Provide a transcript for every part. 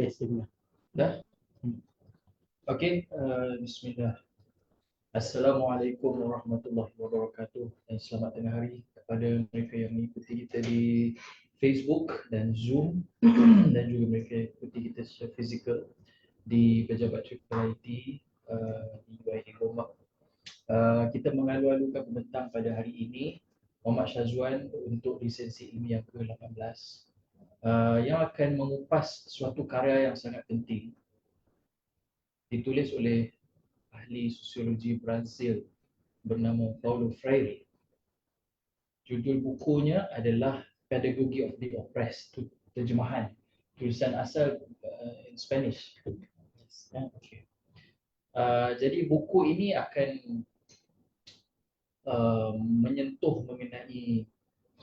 Casingnya. Dah? Okey, bismillah. Assalamualaikum warahmatullahi wabarakatuh dan selamat tengah hari kepada mereka yang mengikuti kita di Facebook dan Zoom dan juga mereka yang mengikuti kita secara fizikal di Pejabat Triple IT di UiT Gombak. Kita mengalu-alukan pembentang pada hari ini Muhammad Syazwan untuk lisensi ilmiah yang ke-18 yang akan mengupas suatu karya yang sangat penting ditulis oleh ahli sosiologi Brazil bernama Paulo Freire. Judul bukunya adalah Pedagogy of the Oppressed, terjemahan tulisan asal in Spanish. Okay. Jadi buku ini akan menyentuh mengenai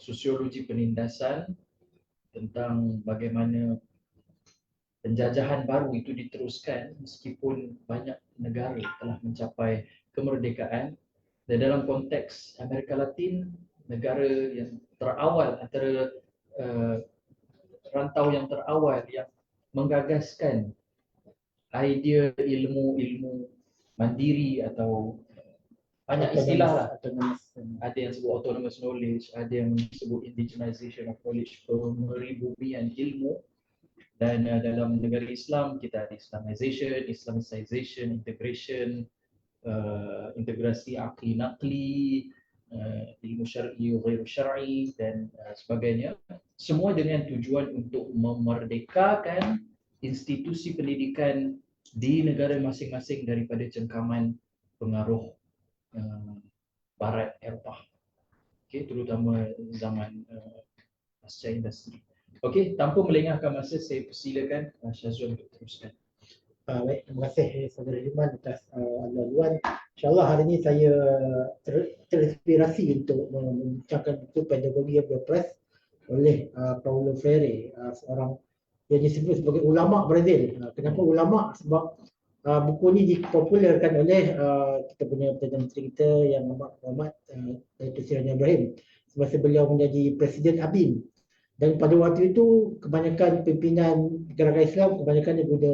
sosiologi penindasan, tentang bagaimana penjajahan baru itu diteruskan meskipun banyak negara telah mencapai kemerdekaan. Dan dalam konteks Amerika Latin, negara yang terawal antara rantau yang terawal yang menggagaskan idea ilmu mandiri atau banyak istilah lah. Ada yang sebut autonomous knowledge, ada yang sebut indigenization of knowledge, pemeribumian ilmu. Dan dalam negara Islam kita ada Islamization, integration, integrasi akli nakli, ilmu syar'i, ghairu syar'i dan sebagainya. Semua dengan tujuan untuk memerdekakan institusi pendidikan di negara masing-masing daripada cengkaman pengaruh Barat Eropah. Okay, terutama zaman pasca industri. Okey, tanpa melengahkan masa, saya persilakan Syazwan untuk teruskan. Baik, terima kasih Saudara Iman atas laluan. InsyaAllah hari ini saya terinspirasi untuk membacakan buku Pedagogy of the Oppressed oleh Paulo Freire, seorang yang disebut sebagai ulama Brazil. Kenapa ulama? Sebab buku ini dipopularkan oleh kita punya Perdana Menteri kita yang Muhammad Presiden Ibrahim semasa beliau menjadi Presiden ABIN. Dan pada waktu itu kebanyakan pimpinan gerakan Islam kebanyakan dia guna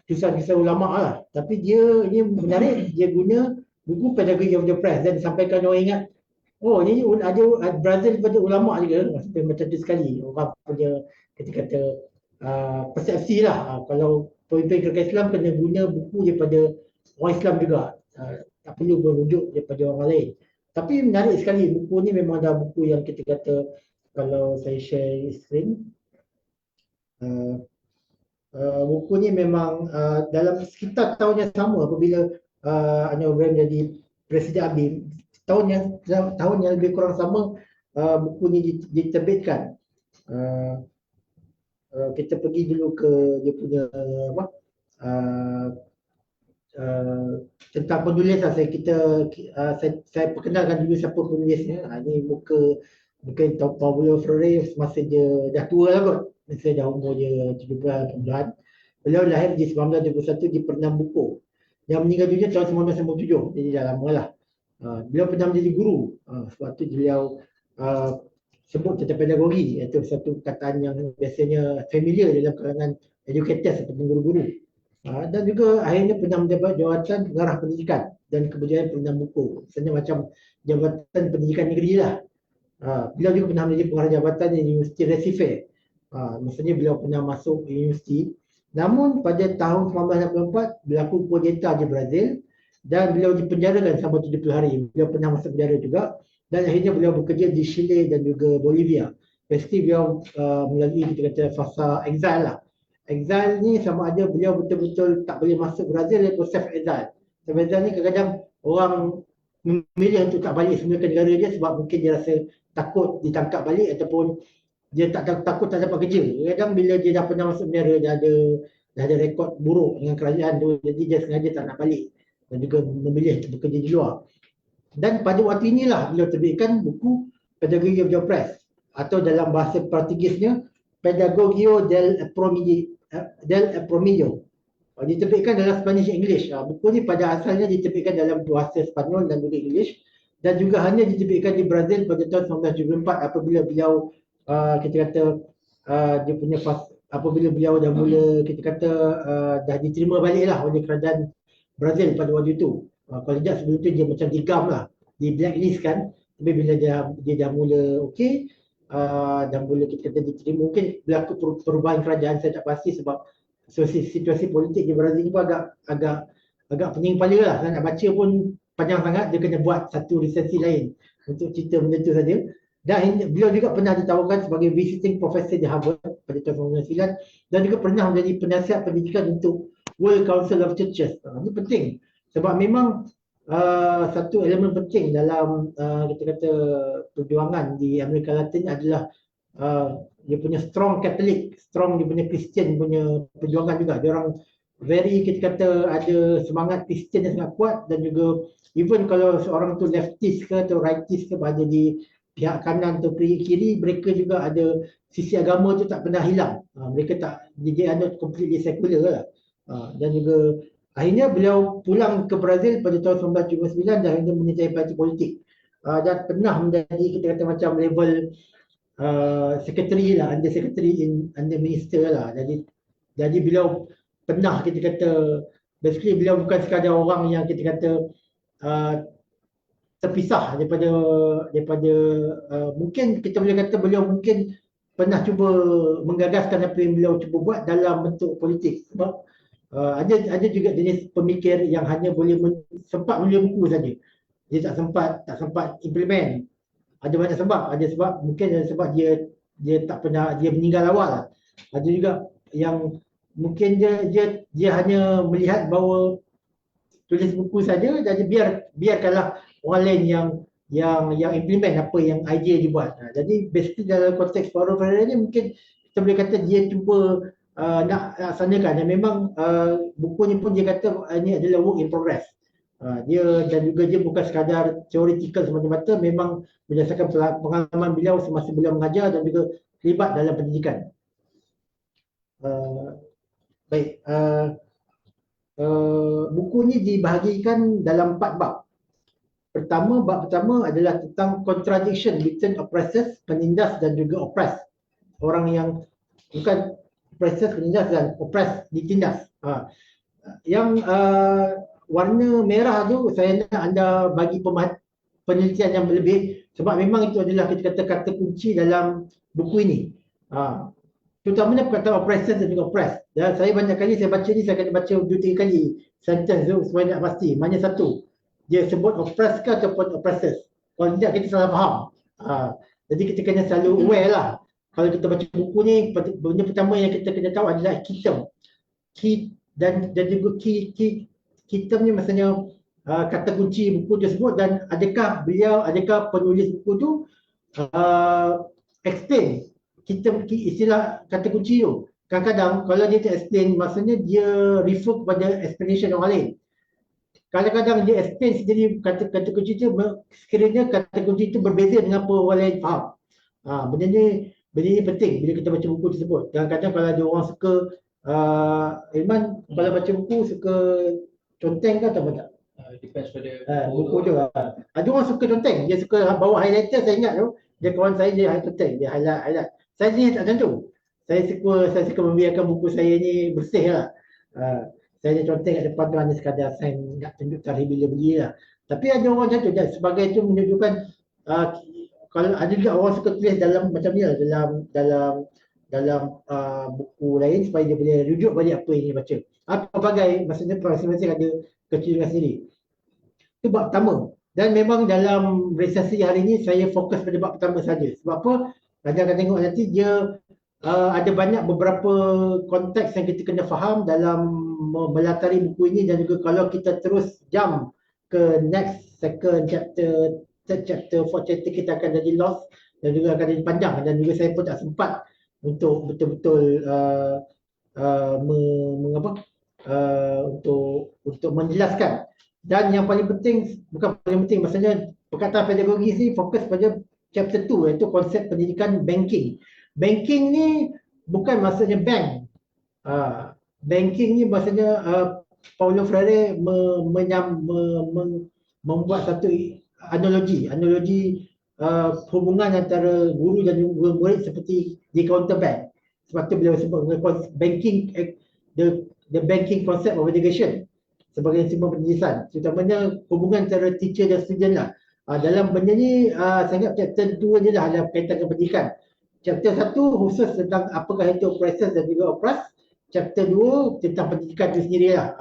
tulisan-tulisan ulama lah. Tapi dia ini menarik, dia guna buku Pedagogy of the Oppressed dan disampaikan orang ingat, oh ini ada Brazil daripada ulama juga. Sampai macam tu sekali orang punya kata-kata persepsi lah. Kalau pemimpin gerakan Islam kena guna buku daripada orang Islam juga, tak perlu merujuk daripada orang lain. Tapi menarik sekali, buku ni memang dah buku yang kita kata, kalau saya share screen, buku ni memang dalam sekitar tahun yang sama apabila Anwar Ibrahim jadi Presiden ABIN, tahun yang lebih kurang sama buku ni diterbitkan. Kita pergi dulu ke dia punya apa, tentang penulis lah. Saya perkenalkan dulu siapa penulisnya. Ini mungkin Paulo Freire semasa dia dah tua lah kot. Masa dah umur dia 70-an. Beliau lahir di 1921 di Pernambuco. Yang meninggal dunia tahun 1997. Jadi dah lama lah. Beliau pernah menjadi guru. Sebab tu beliau sebut tentang pedagogi. Itu satu kataan yang biasanya familiar dalam kalangan educators atau guru-guru. Dan juga akhirnya pernah menjabat jawatan pengarah pendidikan dan kebudayaan Pernambuco. Misalnya macam jabatan pendidikan negeri lah. Beliau juga pernah menjadi pengarah jabatan di Universiti Recife. Maksudnya beliau pernah masuk universiti. Namun pada tahun 1964 berlaku kudeta di Brazil dan beliau dipenjarakan selama 70 hari. Beliau pernah masuk penjara juga dan akhirnya beliau bekerja di Chile dan juga Bolivia. Pasti beliau melalui kita kata fasa exile lah. Exile ni sama ada beliau betul-betul tak boleh masuk Brazil ataupun self exile. Self exile ni kadang-kadang orang memilih untuk tak balik semula ke negara dia sebab mungkin dia rasa takut ditangkap balik ataupun dia takut tak dapat kerja. Kadang bila dia dah pernah masuk penjara, dah ada rekod buruk dengan kerajaan tu, jadi dia sengaja tak nak balik dan juga memilih untuk bekerja di luar. Dan pada waktu inilah beliau terbitkan buku Pedagogy of the Oppressed, atau dalam bahasa Portugisnya Pedagogio del Oprimido. Diterbitkan dalam Spanish English. Buku ni pada asalnya diterbitkan dalam bahasa Spanyol dan juga English, dan juga hanya diterbitkan di Brazil pada tahun 1974 apabila beliau kita kata dia punya apabila beliau dah mula kita kata dah diterima balik lah oleh kerajaan Brazil pada waktu itu. Kalau tidak sebelum tu dia macam digam lah, di blacklist kan. Tapi bila dia dah mula okey, dah mula kita kata diterima, mungkin berlaku perubahan kerajaan, saya tak pasti sebab situasi politik di Brazil ni pun agak pening kepala lah. Saya nak baca pun panjang sangat, dia kena buat satu resensi lain untuk cerita benda tu saja. Dan beliau juga pernah ditawarkan sebagai visiting professor di Harvard pada tahun 1999 dan juga pernah menjadi penasihat pendidikan untuk World Council of Churches. Ini penting sebab memang satu elemen penting dalam kita kata perjuangan di Amerika Latin adalah dia punya strong Catholic, strong dia punya Christian punya perjuangan juga. Dia orang very kita kata ada semangat Kristian yang sangat kuat, dan juga even kalau seorang tu leftist ke atau rightist ke berada di pihak kanan atau kiri, mereka juga ada sisi agama tu tak pernah hilang. Mereka tak, dia anut completely secular lah. Dan juga akhirnya beliau pulang ke Brazil pada tahun 1979 dan akhirnya menyertai parti politik. Dan pernah menjadi kita kata macam level secretary lah, under secretary under minister lah. Jadi beliau pernah kita kata basically beliau bukan sekadar orang yang kita kata terpisah daripada mungkin kita boleh kata beliau mungkin pernah cuba menggagaskan apa yang beliau cuba buat dalam bentuk politik. Sebab ada juga jenis pemikir yang hanya boleh sempat menulis buku saja, dia tak sempat implement. Ada banyak sebab, ada sebab mungkin sebab dia tak pernah, dia meninggal awal. Ada juga yang mungkin dia hanya melihat bahawa tulis buku saja, jadi biarkanlah orang lain yang implement apa yang idea dia buat. Jadi basically dalam konteks Paulo Freire ni mungkin kita boleh kata dia cuba nak laksanakan, dan memang buku ni pun dia kata ini adalah work in progress. Dia dan juga dia bukan sekadar theoretical semata-mata, memang berdasarkan pengalaman beliau semasa beliau mengajar dan juga terlibat dalam pendidikan. Baik, buku ni dibahagikan dalam 4 bab. Bab pertama adalah tentang contradiction between oppressors, penindas dan juga oppressed. Orang yang bukan oppressors, penindas, dan oppressed, ditindas. Yang warna merah tu saya nak anda bagi penelitian yang lebih, sebab memang itu adalah kita kata kata kunci dalam buku ini. Terutamanya perkataan oppressors dan juga oppressed. Dan saya banyak kali saya baca ni, saya kena baca 2-3 kali sentence tu supaya nak pasti mana satu. Dia sebut oppressed ke ataupun oppressors. Kalau tidak kita salah faham. Jadi kita kena selalu aware lah. Kalau kita baca buku ni, benda pertama yang kita kena tahu adalah kitem. Dan juga kitem ni maksudnya kata kunci buku tersebut, dan adakah penulis buku tu explain istilah kata kunci tu. Kadang-kadang kalau dia tak explain, maksudnya dia refer kepada explanation orang lain. Kadang-kadang dia explain sendiri kata kunci tu, sekiranya kata kunci itu berbeza dengan apa orang lain faham. Benda ni penting bila kita baca buku tersebut. Kadang-kadang kalau ada orang suka Ilman, kalau baca buku suka conteng ke atau tak? Depends pada buku tu. Ada orang suka conteng, dia suka bawa highlighter. Saya ingat tu, dia kawan saya dia conteng, dia highlight. Saya ni tak macam tu. Saya suka membiarkan buku saya ni bersih lah. Saya conteng kat depan tu hanya sekadar saya nak tunjuk tarikh bila beli lah. Tapi ada orang macam tu, dan sebagai itu menunjukkan kalau ada juga orang suka tulis dalam macam ni lah, dalam buku lain supaya dia boleh rujuk balik apa yang dia baca. Pelbagai, maksudnya masing-masing ada kecenderungan sendiri. Itu bab pertama. Dan memang dalam resensi hari ini saya fokus pada bab pertama saja. Sebab apa? Anda akan tengok nanti dia ada banyak beberapa konteks yang kita kena faham dalam melatari buku ini, dan juga kalau kita terus jump ke next, second chapter, third chapter, fourth chapter, kita akan jadi lost dan juga akan jadi panjang, dan juga saya pun tak sempat untuk betul-betul untuk menjelaskan. Dan yang paling penting, bukan paling penting, maksudnya perkataan pedagogi ni fokus pada chapter 2, iaitu konsep pendidikan banking. Banking ni bukan maksudnya bank. Banking ni maksudnya Paulo Freire membuat satu analogi hubungan antara guru dan murid seperti di counter bank. sebab tu beliau sebut banking, the banking concept of education sebagai sumber pendidikan, terutamanya hubungan antara teacher dan student lah. Dalam benda ni saya ingat chapter 2 ni lah ada kaitan dengan pendidikan. Chapter 1 khusus tentang apakah itu oppressors dan juga oppressed. Chapter 2 tentang pendidikan itu sendiri lah.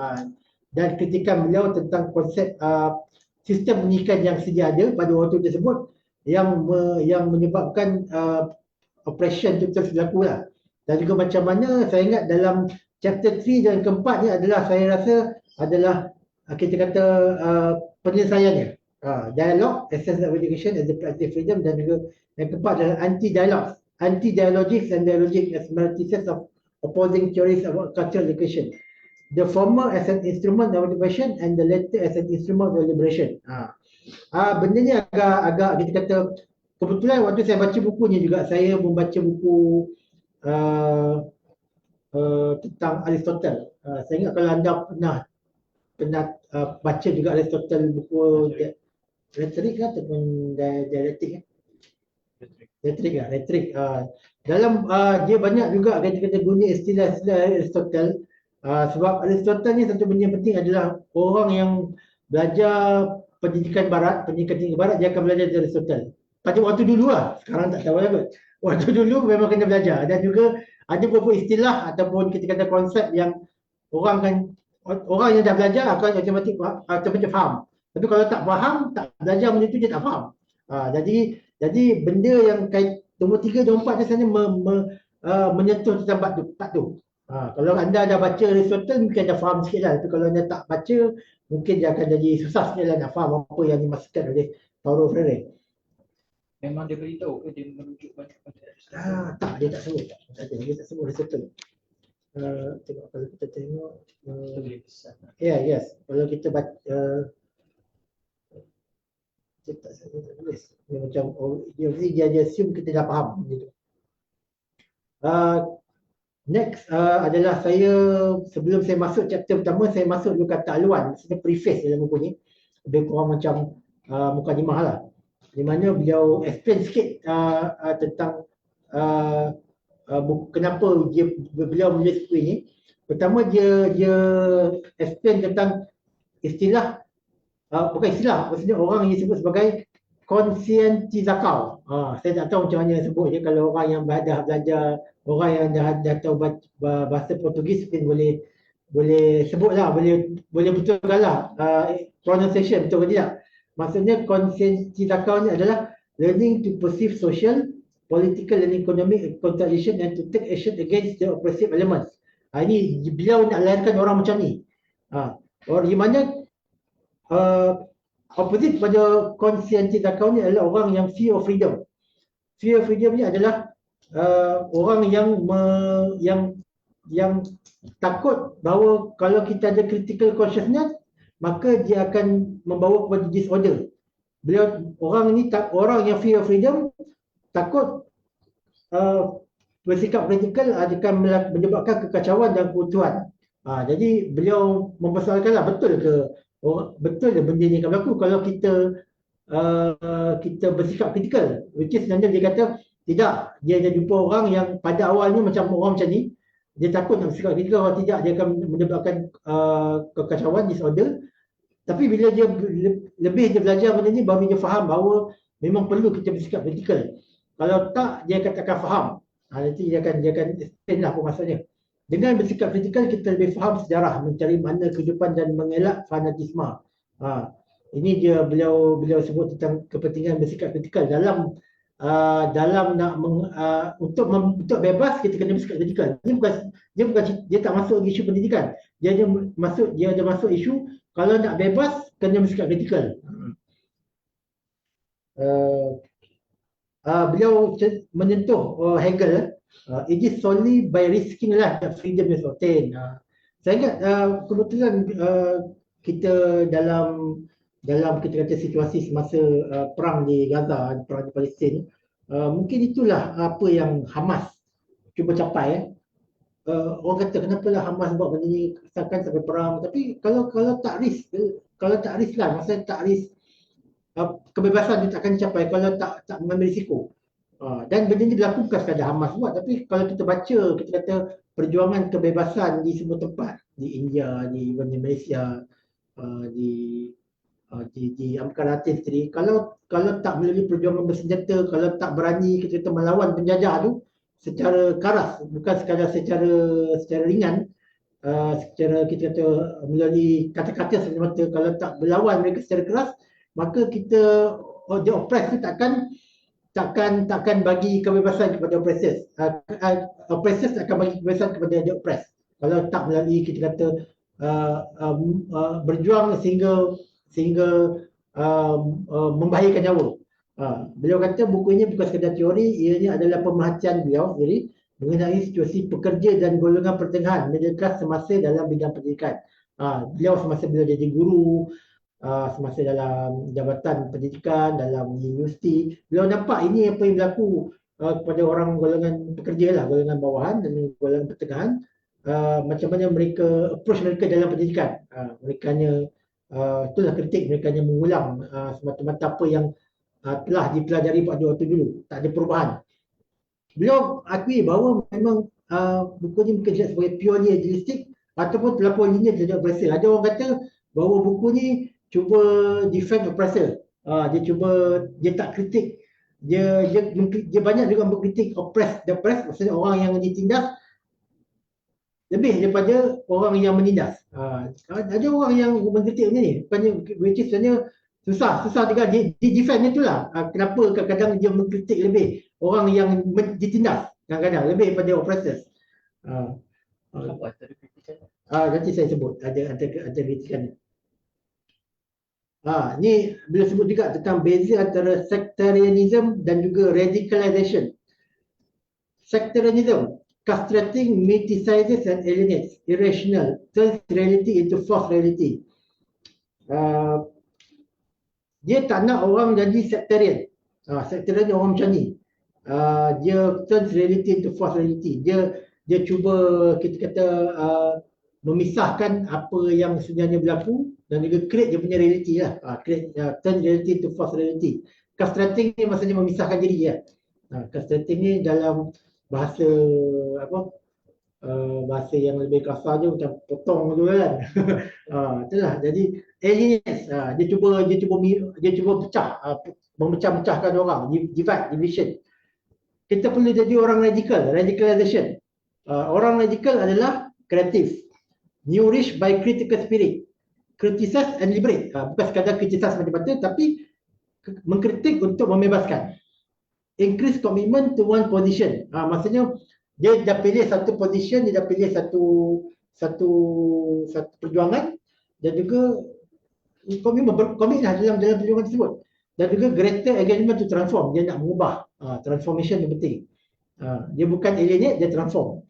Dan kritikan beliau tentang konsep sistem pendidikan yang sedia ada pada waktu tersebut yang menyebabkan oppression itu terus berlaku lah. Dan juga macam mana saya ingat dalam chapter 3 dan keempat ni adalah saya rasa adalah kita kata penyelesaiannya. Dialogue, access to education as a practice freedom, dan juga yang keempat adalah anti-dialogics and dialogic as multi-sets of opposing theories about cultural education. The former as an instrument of motivation and the latter as an instrument of liberation. Benda ni agak kita kata, kebetulan waktu saya baca buku ni juga saya membaca buku tentang Aristotle. Saya ingat kalau anda pernah baca juga Aristotle, buku retorik ataupun dialektik retorik. Dalam dia banyak juga kata-kata guna istilah-istilah Aristotle. Sebab Aristotle ni satu benda yang penting adalah orang yang belajar pendidikan tinggi barat dia akan belajar dari Aristotle. Pada waktu dulu lah, sekarang tak tahu lah kot. Waktu dulu memang kena belajar. Dan juga ada beberapa istilah ataupun kita kata konsep yang orang yang dah belajar akan automatik faham. Tapi kalau tak faham, tak belajar benda tu dia tak faham. Jadi benda yang nombor 3 dan 4 ni sebenarnya menyentuh tentang bab tu. Kalau anda dah baca Aristotle mungkin dah faham sikit lah. Tapi kalau anda tak baca, mungkin dia akan jadi susah sikit lah nak faham apa yang dimaksudkan oleh Paulo Freire. Memang dia beritahu ke dia merujuk banyak pada Aristotle? Tak, dia tak sebut. Dia tak sebut Aristotle. Tengok kalau kita tengok. Yes. Kalau kita baca, dia tak tulis. Dia macam, dia assume kita dah faham. Gitu. Next adalah sebelum saya masuk chapter pertama, saya masuk dulu kata aluan. Maksudnya preface dalam buku ni. Lebih kurang macam mukadimah lah. Di mana beliau explain sikit tentang kenapa beliau menulis buku ini. Pertama dia explain tentang istilah, bukan istilah, maksudnya orang yang disebut sebagai konsientizakau. Saya tak tahu macam mana sebut je. Kalau orang yang dah belajar, orang yang dah tahu bahasa Portugis mungkin boleh sebut lah, boleh betulkan lah pronunciation betul ke tidak. Maksudnya konsientizakau ni adalah learning to perceive social, political and economic contradiction and to take action against the oppressive elements. Ini beliau nak lahirkan orang macam ni. Orang di mana opposite pada konsientizakau ni adalah orang yang fear of freedom. Fear of freedom ni adalah orang yang takut bahawa kalau kita ada critical consciousness, maka dia akan membawa kepada disorder. Orang yang fear of freedom takut bersikap kritikal akan menyebabkan kekacauan dan keutuhan. Jadi beliau mempersoalkanlah betul ke benda ni akan berlaku kalau kita bersikap kritikal. Which is sebenarnya dia kata tidak, dia jumpa orang yang pada awalnya macam orang macam ni, dia takut nak bersikap kritikal, kalau tidak dia akan menyebabkan kekacauan, disorder. Tapi bila dia lebih belajar benda ni, baru dia faham bahawa memang perlu kita bersikap kritikal. Kalau tak, dia akan faham. Nanti dia akan explain lah apa maksudnya. Dengan bersikap kritikal, kita lebih faham sejarah, mencari makna kehidupan dan mengelak fanatisme. Ini dia beliau sebut tentang kepentingan bersikap kritikal dalam untuk bebas kita kena bersikap kritikal. Dia tak masuk isu pendidikan. Dia ada masuk isu kalau nak bebas kena bersikap kritikal. Beliau menyentuh Hegel. It is solely by risking life that freedom is obtained. Saya ingat kebetulan kita dalam kita kata situasi semasa perang di Gaza, perang di Palestin, mungkin itulah apa yang Hamas cuba capai. Orang kata kenapalah Hamas buat benda ni asalkan sampai perang, tapi kalau tak risk lah, maksudnya tak risk kebebasan dia tak akan dicapai kalau tak mengambil risiko. Dan benda ni berlaku bukan sekadar Hamas buat, tapi kalau kita baca, kita kata perjuangan kebebasan di semua tempat, di India, di Malaysia, di di Amkan Latin sendiri, kalau tak melalui perjuangan bersenjata, kalau tak berani kita kata melawan penjajah tu secara karas, bukan sekadar secara ringan, secara kita kata melalui kata-kata semata-mata, kalau tak berlawan mereka secara keras, maka kita the oppressed tu takkan bagi kebebasan kepada oppressors. Oppressors akan bagi kebebasan kepada the oppressed. Kalau tak melalui kita kata berjuang sehingga membahayakan nyawa. Beliau kata buku ini bukan sekadar teori, ianya adalah pemerhatian beliau sendiri mengenai situasi pekerja dan golongan pertengahan middle class semasa dalam bidang pendidikan. Beliau semasa beliau jadi guru, semasa dalam jabatan pendidikan, dalam universiti, beliau nampak ini apa yang berlaku kepada orang golongan pekerja lah, golongan bawahan dan golongan pertengahan, macam mana mereka approach mereka dalam pendidikan. Mereka hanya itulah kritik, mereka hanya mengulang semata-mata apa yang telah dipelajari pada waktu dulu, tak ada perubahan. Beliau akui bahawa memang buku ini mungkin tidak sebagai purely idealistik ataupun terlampau linear terhadap oppressor. Ada orang kata bahawa buku ni cuba defend oppressor. Dia tak kritik, dia banyak juga mengkritik the oppressed, maksudnya orang yang ditindas lebih daripada orang yang menindas. Ada orang yang mengkritik ni, which is sebenarnya susah juga di defend itulah. Kenapa kadang-kadang dia mengkritik lebih orang yang ditindas, kadang-kadang lebih daripada oppressors. Apa antara kritikan? Nanti saya sebut ada kritikan. Ni beliau sebut juga tentang beza antara sectarianism dan juga radicalization. Sectarianism, castrating, mythicizes and alienates, irrational, turns reality into false reality. Dia tak nak orang jadi sectarian. Sectarian orang macam ni. Dia turns reality into false reality. Dia cuba kita kata memisahkan apa yang sebenarnya berlaku dan juga create dia punya reality lah. Turn reality to false reality. Castrating ni maksudnya memisahkan diri lah. Castrating ni dalam bahasa bahasa yang lebih kasar je macam potong tu kan. Itulah. Jadi aliens, dia cuba memecah-mecahkan orang, divide, division. Kita perlu jadi orang radicalization. Orang radikal adalah kreatif, nourished by critical spirit, criticize and liberate. Bukan sekadar criticize mata-mata, tapi mengkritik untuk membebaskan. Increase commitment to one position. Maksudnya dia dah pilih satu position, dia dah pilih satu perjuangan, dan juga komit lah dalam perjuangan tersebut. Dan juga greater engagement to transform. Dia nak mengubah. Transformation yang penting. Dia bukan alienate, dia transform.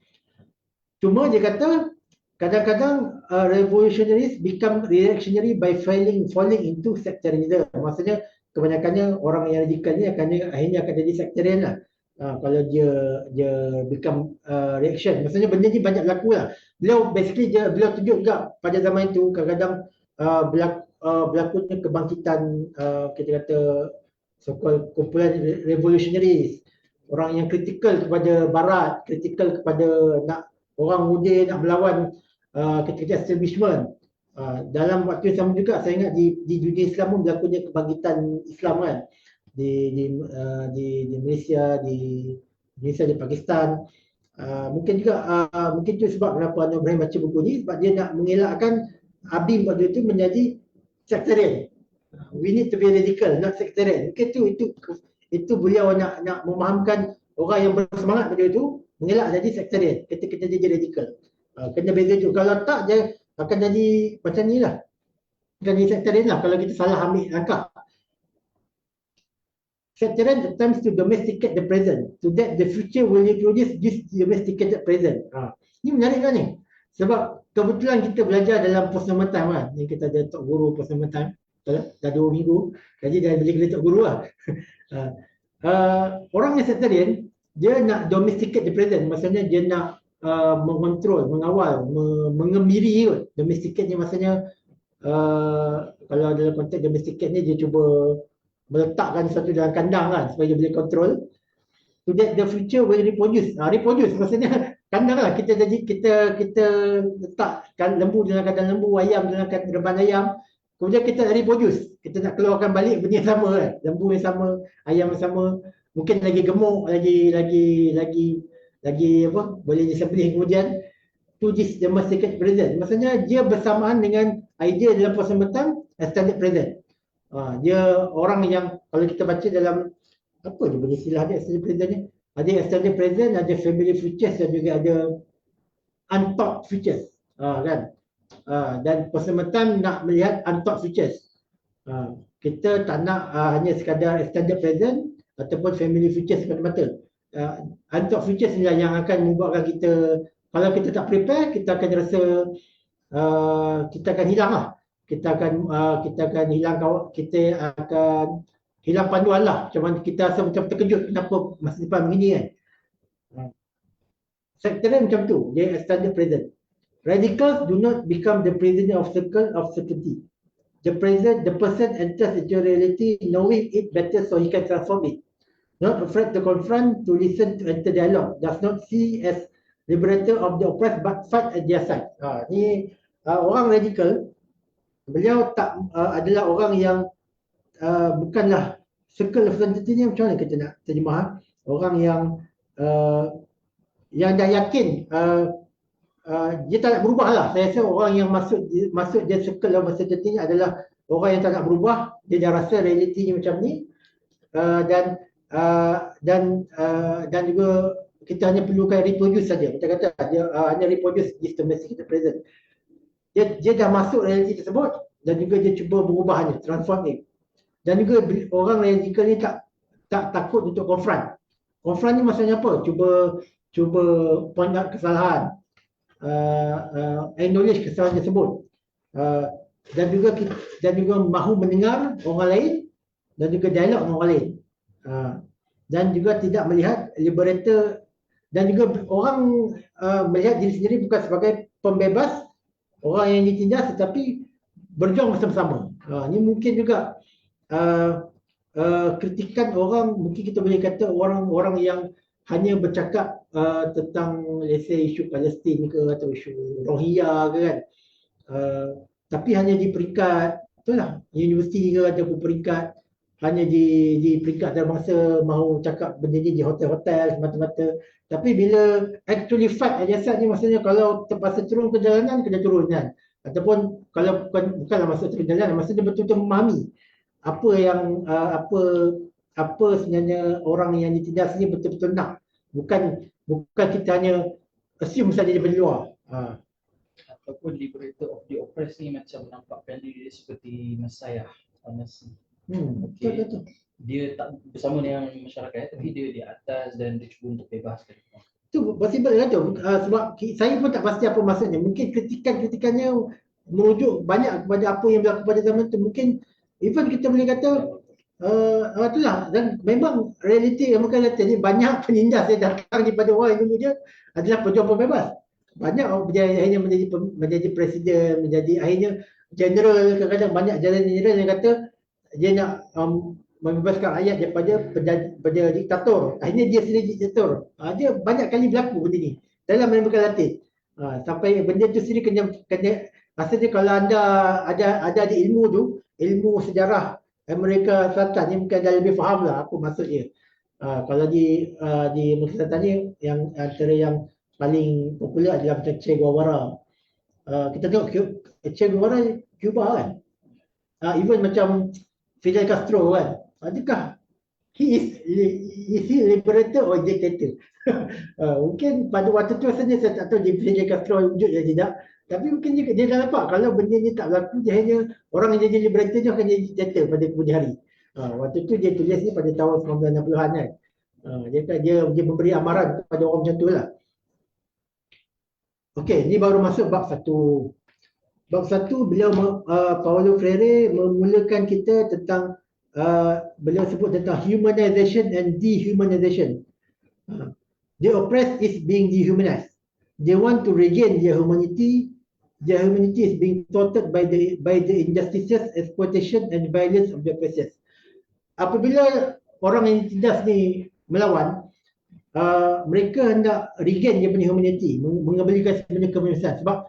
Cuma dia kata kadang-kadang revolutionaries become reactionary by falling into sectarianism. Maksudnya kebanyakannya orang yang radikal ni akhirnya akan jadi sectarian lah. Kalau dia become reaction. Maksudnya benda ni banyak berlaku lah. Beliau tunjuk juga pada zaman itu kadang-kadang berlakunya kebangkitan kita kata so-called kumpulan revolutionaries. Orang yang kritikal kepada barat, kritikal kepada orang muda nak melawan ketika establishment. Dalam waktu yang sama juga saya ingat di dunia Islam pun berlakunya kebangkitan Islam kan, di Malaysia, di Pakistan. Mungkin juga mungkin itu sebab kenapa Anwar Ibrahim baca buku ni, sebab dia nak mengelakkan Habib waktu itu menjadi sectarian. We need to be radical, not sectarian. Itu beliau nak memahamkan orang yang bersemangat pada itu mengelak jadi sectarian. Kita jadi radikal. Kena beza tu. Kalau tak, dia akan jadi macam ni lah. Akan jadi sectarian lah kalau kita salah ambil langkah. Sectarian attempts to domesticate the present. To that the future will reproduce this domesticated present. Ini menarik kan ni? Sebab kebetulan kita belajar dalam post-normal time kan. Ni kita ada tok guru post-normal time. Dah 2 minggu. Jadi dah boleh kena tok guru lah. Orang yang sectarian, dia nak domesticate the present. Maksudnya dia nak mengontrol, mengawal, mengembiri kot. Domesticate ni maksudnya kalau dalam konteks domesticate ni dia cuba meletakkan sesuatu dalam kandang kan supaya dia boleh kontrol. so that the future will reproduce. Reproduce maksudnya kandang lah, kita letakkan lembu dalam kandang lembu, ayam dalam kandang reban ayam, kemudian kita reproduce, kita nak keluarkan balik benda yang sama kan, lembu yang sama, ayam yang sama, mungkin lagi gemuk, lagi apa, boleh disembelih kemudian. To this domesticated present, maksudnya dia bersamaan dengan idea dalam puasa petang extended present. Dia orang yang kalau kita baca dalam apa dia punya istilah dia extended present ni, ada extended present, ada family futures dan juga ada unthought futures, kan. Dan puasa petang nak melihat unthought futures. Kita tak nak hanya sekadar extended present ataupun family futures semata-mata. Unthought futures inilah yang akan membuatkan kita, kalau kita tak prepare, kita akan rasa kita akan hilang lah. Kita akan hilang panduan lah. Macam mana kita rasa macam terkejut kenapa masa depan begini kan. Sectarian macam tu, dia extended present. Radicals do not become the prisoner of circle of certainty. The person enters into reality knowing it better so he can transform it. Not afraid to confront, to listen, to enter dialogue. Does not see as liberator of the oppressed but fight at their side. Ni orang radikal, beliau tak adalah orang yang bukanlah circle of certainty ni, macam mana kita nak terjemah, orang yang dah yakin dia tak nak berubah lah. Saya rasa orang yang masuk dia circle of certainty ni adalah orang yang tak nak berubah, dia dah rasa reality ni macam ni, dan juga kita hanya perlukan reproduce saja. Kita kata dia hanya reproduce this domesticated present. Dia dah masuk realiti tersebut dan juga dia cuba berubahnya, transform it. Dan juga orang radikal ni tak takut untuk confront. Confront ni maksudnya apa? Cuba point out kesalahan, acknowledge kesalahan tersebut, dan juga mahu mendengar orang lain dan juga dialog dengan orang lain, dan juga tidak melihat liberator, dan juga orang melihat diri sendiri bukan sebagai pembebas, orang yang ditindas, tetapi berjuang bersama-sama. Ini mungkin juga kritikan orang, mungkin kita boleh kata orang yang hanya bercakap tentang let's say isu Palestin ke atau isu Rohingya ke kan, tapi hanya di peringkat itulah universiti ke ataupun peringkat hanya di peringkat antarabangsa, mahu cakap benda ni di hotel-hotel semata-mata. Tapi bila actually fight ajasat ni, maksudnya kalau terpaksa turun ke jalanan, kena turun kan. Ataupun kalau bukanlah maksud turun jalanan, maksudnya betul-betul memahami apa yang apa sebenarnya orang yang ditindas ni betul-betul nak. Bukan kita hanya assume saja daripada luar. Ataupun liberator of the oppressed ni macam menampakkan diri seperti Messiah. Betul. Dia tak bersama dengan masyarakat, tapi dia di atas dan dia cuba untuk bebaskan. Itu possible lah tu. Sebab saya pun tak pasti apa maksudnya. Mungkin kritikannya merujuk banyak kepada apa yang berlaku pada zaman tu. Mungkin even kita boleh kata itulah, dan memang realiti yang bukan kata ni, banyak penindas yang datang daripada orang yang dulu dia adalah pejuang pembebas. Banyak akhirnya menjadi presiden, menjadi akhirnya general. Kadang-kadang banyak general yang kata dia nak membebaskan rakyat daripada diktator. Akhirnya dia sendiri diktator. Dia banyak kali berlaku benda ni dalam Amerika Latin. Sampai benda tu sendiri kena maksudnya kalau anda ada di ilmu sejarah Amerika Selatan ni, mungkin anda lebih faham lah apa maksud dia. Kalau di Amerika Selatan ni, yang antara yang paling popular adalah macam Che Guevara. Kita tengok Che Guevara Cuba kan. Even macam Fidel Castro kan. Adakah he is he liberator or dictator? Mungkin pada waktu tu saja saya tak tahu dia Fidel Castro wujud atau tidak. Tapi mungkin dia dah nampak kalau benda ni tak berlaku, dia hanya orang yang jadi liberator dia akan jadi dictator pada kemudian hari. Waktu tu dia tulis ni pada tahun 1960-an kan. Dia memberi amaran kepada orang macam tu lah. Okey, ni baru masuk bab 1. Bab 1 beliau Paulo Freire memulakan kita tentang beliau sebut tentang humanization and dehumanization. The oppressed is being dehumanized. They want to regain their humanity. Their humanity is being thwarted by the injustices, exploitation and violence of the oppressors. Apabila orang yang ditindas ni melawan, mereka hendak regain dia punya humanity, mengembalikan sebenarnya kemanusiaan. Sebab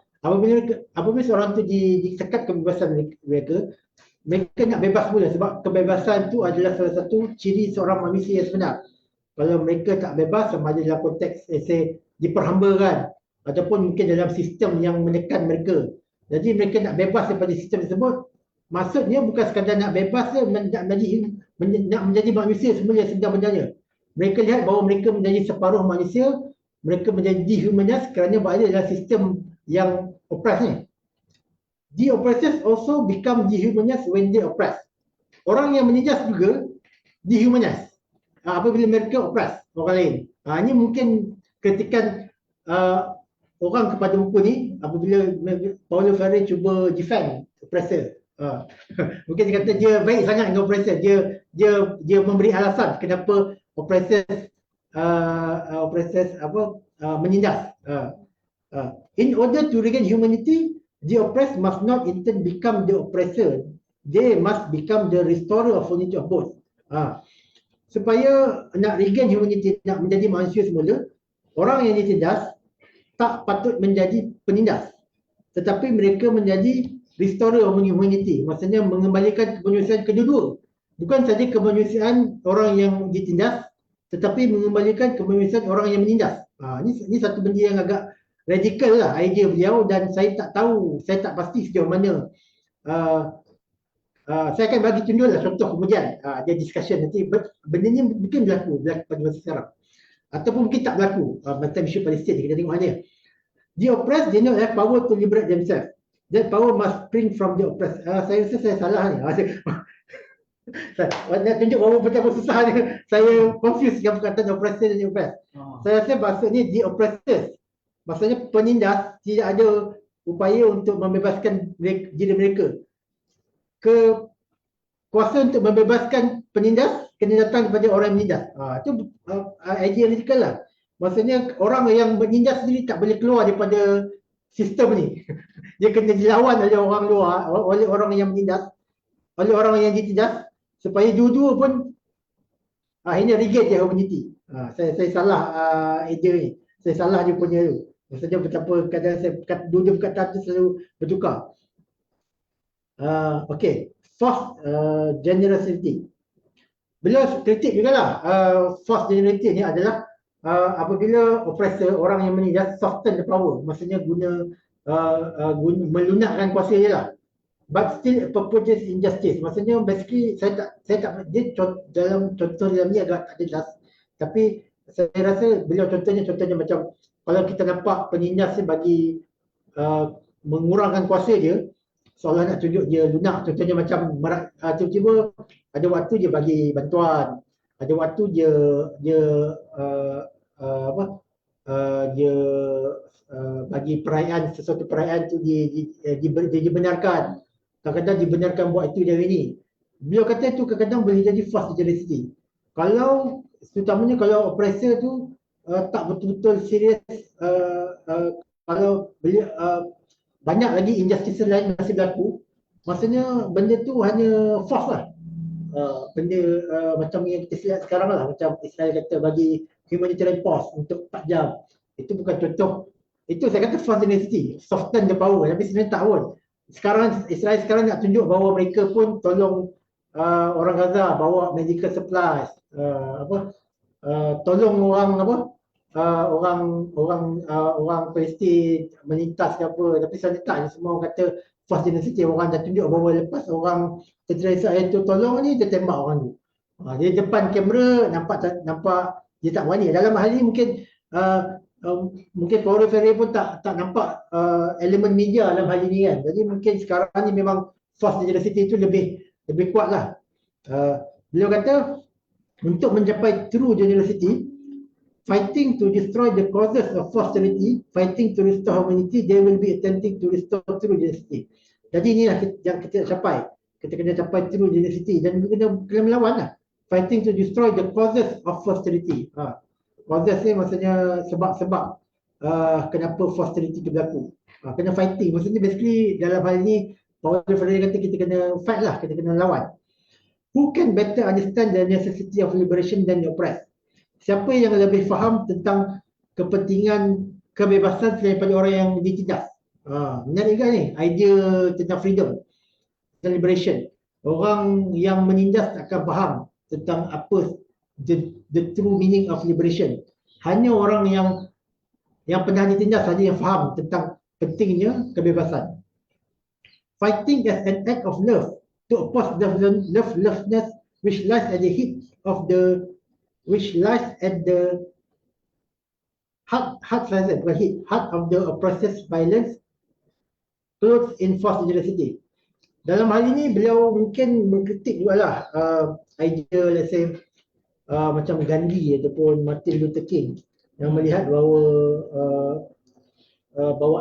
apabila seorang tu disekat kebebasan mereka, mereka nak bebas pula, sebab kebebasan tu adalah salah satu ciri seorang manusia yang sebenar. Kalau mereka tak bebas, sama ada dalam konteks diperhambakan ataupun mungkin dalam sistem yang menekan mereka. Jadi mereka nak bebas daripada sistem tersebut, maksudnya bukan sekadar nak bebas, nak menjadi manusia semula yang sedang berdaya. Mereka lihat bahawa mereka menjadi separuh manusia, mereka menjadi dehumanized kerana berada dalam sistem yang oppress ni. The oppressors also become dehumanized when they oppress. Orang yang menindas juga dehumanized apabila mereka oppress orang lain. Ini mungkin kritikan orang kepada buku ni apabila Paulo Freire cuba defend oppressor. Mungkin dia kata dia baik sangat dengan oppressor. Dia memberi alasan kenapa oppressors menindas. In order to regain humanity, the oppressed must not in turn become the oppressor. They must become the restorer of unity of both. Supaya nak regain humanity, nak menjadi manusia semula, orang yang ditindas tak patut menjadi penindas, tetapi mereka menjadi restorer of humanity. Maksudnya mengembalikan kemanusiaan kedua-dua. Bukan saja kemanusiaan orang yang ditindas, tetapi mengembalikan kemanusiaan orang yang menindas. Ini satu benda yang agak radikal lah idea beliau, dan saya tak tahu, saya tak pasti sejauh mana. Saya akan bagi tunjuk lah contoh kemudian dia discussion nanti. Benda ni mungkin berlaku pada masa sekarang, ataupun mungkin tak berlaku. Macam isu Palestin, kita tengok ada. The oppressed did not have power to liberate themselves. That power must spring from the oppressed. Saya rasa saya salah ni. Nak tunjuk bahawa betapa susah ni. Saya confuse dengan perkataan oppressor dan oppressed. Saya rasa maksudnya the oppressors, maksudnya penindas tidak ada upaya untuk membebaskan diri mereka. Kuasa untuk membebaskan penindas kena datang daripada orang yang menindas. Itu idea radikal lah. Maksudnya orang yang menindas sendiri tak boleh keluar daripada sistem ni. Dia kena dilawan oleh orang luar, oleh orang yang menindas, oleh orang yang ditindas, supaya dua-dua pun akhirnya regain their humanity. Saya salah idea ni. Saya salah dia punya tu. Maksudnya betapa kadang saya dua perkataan tu selalu bertukar. Okay, forced generosity. Beliau kritik jugalah forced generosity ni adalah apabila oppressor, orang yang menindas, soften the power, maksudnya guna melunakkan kuasa dia lah, but still perpetuates injustice. Maksudnya basically saya tak dia dalam contoh dalam ni agak tak jelas, tapi saya rasa beliau contohnya macam kalau kita nampak penindas ni bagi mengurangkan kuasa dia, seolah nak tunjuk dia lunak. Contohnya macam tiba-tiba ada waktu dia bagi bantuan, ada waktu dia bagi perayaan, sesuatu perayaan tu dibenarkan. Kadang-kadang dibenarkan buat itu dari ini. Beliau kata itu kadang-kadang boleh jadi forced generosity. Kalau terutamanya kalau oppressor tu tak betul-betul serius, kalau beliau banyak lagi injustice lain masih berlaku, maksudnya benda tu hanya force lah. Benda macam yang kita lihat sekarang lah, macam Israel kata bagi humanitarian pause untuk 4 jam. Itu bukan contoh. Itu saya kata forced generosity, soften the power. Tapi sebenarnya tak pun. Sekarang Israel sekarang nak tunjuk bahawa mereka pun tolong orang Gaza, bawa medical supplies, tolong orang Palestin melintas ke apa. Tapi sebenarnya tak, semua orang kata forced generosity. Orang dah tunjuk bahawa lepas orang tentera Israel tu tolong ni, dia tembak orang tu. Dia depan kamera, nampak dia tak berani. Dalam hal ini mungkin Paulo Freire pun tak nampak elemen media dalam hal ini kan. Jadi mungkin sekarang ni memang forced generosity itu lebih kuat lah. Beliau kata untuk mencapai true generosity, fighting to destroy the causes of forced generosity, fighting to restore humanity, they will be attempting to restore true generosity. Jadi inilah yang kita capai. Kita kena capai true generosity dan kena melawan lah. Fighting to destroy the causes of forced generosity. Causes ni maksudnya sebab-sebab kenapa forced generosity itu berlaku. Kena fighting. Maksudnya basically dalam hal ini Paulo Freire kata kita kena fight lah, kita kena lawan. Who can better understand the necessity of liberation than the oppressed? siapa yang lebih faham tentang kepentingan kebebasan daripada orang yang ditindas? Menarik kan ni, idea tentang freedom, liberation. Orang yang menindas akan faham tentang apa the true meaning of liberation. Hanya orang yang pernah ditindas saja yang faham tentang pentingnya kebebasan. Fighting as an act of love to oppose lovelessness which lies at the heat of the heart of the oppressor's violence clothed in false generosity. Dalam hal ini beliau mungkin mengkritik jugalah idea let's say macam Gandhi ataupun Martin Luther King yang melihat bahawa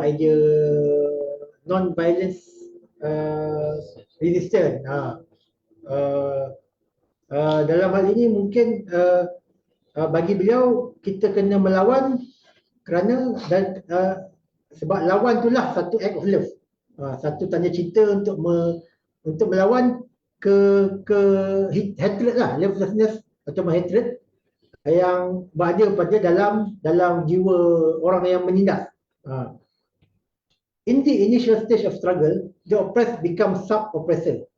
idea non-violence resistance. Dalam hal ini mungkin bagi beliau kita kena melawan kerana sebab lawan itulah satu act of love. Satu tanda cinta untuk melawan ke hatred lah, lovelessness atau hatred yang berada pada dalam jiwa orang yang menindas. In the initial stage of struggle, the oppressed become sub-oppressor.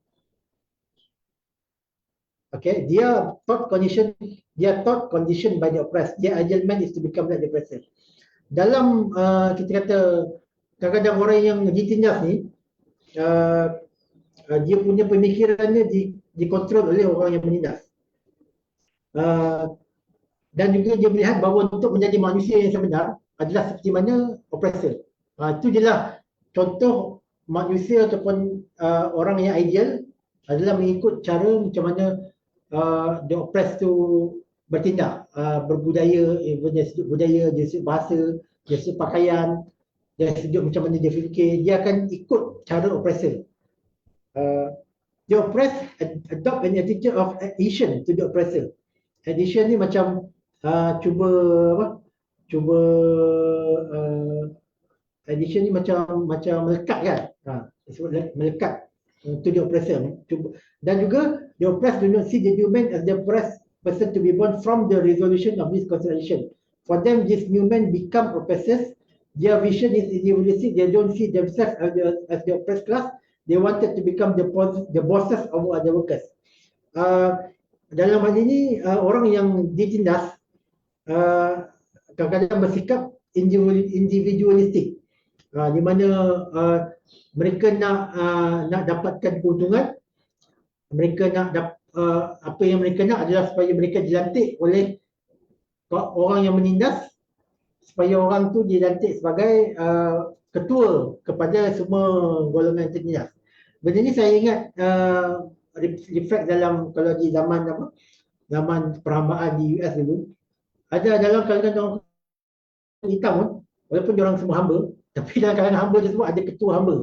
Okay, dia thought conditioned by the oppressed. Their ideal man is to become like the oppressor. Dalam kita kata kadang-kadang orang yang ditindas ni dia punya pemikirannya dikontrol oleh orang yang menindas. Dan juga dia melihat bahawa untuk menjadi manusia yang sebenar adalah seperti mana oppressor. Itu je lah contoh manusia ataupun orang yang ideal adalah mengikut cara macam mana the oppressed tu bertindak, berbudaya, dari sudut budaya, dari sudut bahasa, dari sudut pakaian, dari sudut macam mana dia fikir, dia akan ikut cara oppressor. The oppressed adopt an attitude of adhesion to the oppressor. Adhesion ni macam adhesion ni macam melekat kan, disebut melekat to the oppressor. Dan juga the oppressed do not see the new man as the oppressed person to be born from the resolution of this consideration. For them, these new men become oppressors. Their vision is individualistic. They don't see themselves as the oppressed class. They wanted to become the bosses of other workers. Dalam hal ini orang yang ditindas kadang-kadang bersikap individualistik, di mana mereka nak dapatkan keuntungan, mereka nak apa yang mereka nak adalah supaya mereka dilantik oleh orang yang menindas, supaya orang tu dilantik sebagai ketua kepada semua golongan tertindas. Benda ni saya ingat reflect dalam, kalau di zaman perhambaan di US dulu, ada dalam kalangan orang hitam pun, walaupun dia orang semua hamba, tapi dalam kalangan hamba tersebut ada ketua hamba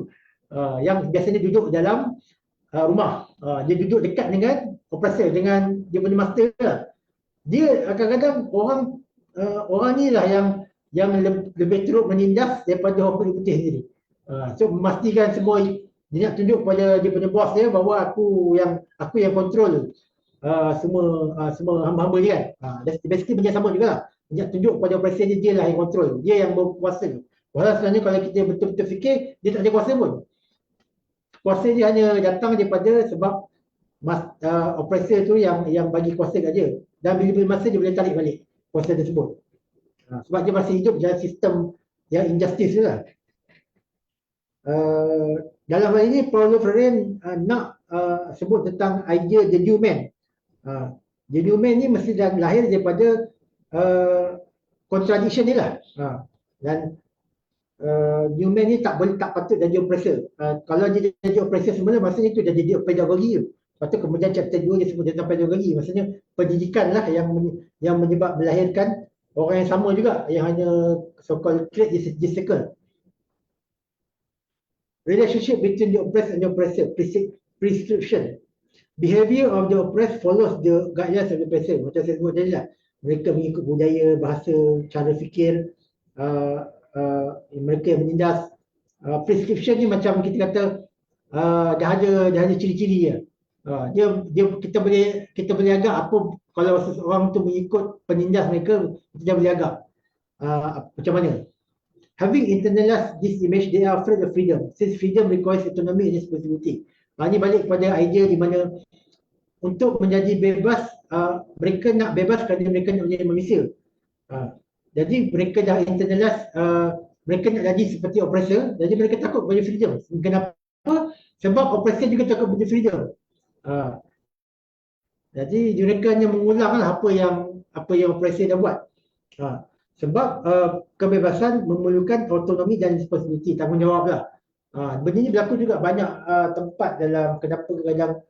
yang biasanya duduk dalam rumah. Dia duduk dekat dengan oppressor, dengan dia punya master lah. Dia kadang-kadang orang ni lah yang lebih teruk menindas daripada orang kulit putih sendiri. So memastikan semua dia nak tunjuk pada dia punya bos dia bahawa aku yang kontrol semua hamba-hamba dia kan. Basically benda sama juga lah. Dia tunjuk pada oppressor dia lah yang kontrol, dia yang berkuasa. Walau sebenarnya kalau kita betul-betul fikir, dia tak ada kuasa pun. Kuasa dia hanya datang daripada sebab oppressor tu yang bagi kuasa kat dia. Dan bila masa dia boleh tarik balik kuasa tersebut. Sebab dia masih hidup dalam sistem yang injustice tu lah. Dalam hal ini Paulo Freire nak sebut tentang idea the new man. The new man ni mesti lahir daripada contradiction ni lah. Dan new man ni tak patut jadi oppressor. Kalau dia jadi oppressor semula, maksudnya itu dah jadi pedagogi tu. Lepas tu kemudian chapter 2 dia sebut tentang pedagogi. Maksudnya pendidikan lah yang menyebab melahirkan orang yang sama juga, yang hanya so-called create this circle. Relationship between the oppressed and the oppressor, prescription. Behavior of the oppressed follows the guidelines of the oppressor. Macam saya sebut tadi lah, mereka mengikut budaya, bahasa, cara fikir mereka yang menindas. Prescription ni macam kita kata dah ada ciri-ciri dia. Kita boleh agak apa kalau seseorang tu mengikut penindas mereka, kita boleh agak macam mana. Having internalized this image, they are afraid of freedom. Since freedom requires autonomy and responsibility. Ini balik kepada idea di mana untuk menjadi bebas, mereka nak bebas kerana mereka nak menjadi manusia. Jadi mereka dah internalize, mereka nak jadi seperti oppressor, jadi mereka takut pada freedom. Kenapa? Sebab oppressor juga takut pada freedom. Jadi mereka hanya mengulanglah apa yang oppressor dah buat. Sebab kebebasan memerlukan autonomi dan responsibility, tanggungjawab lah. Benda ni berlaku juga banyak tempat dalam kenapa kadang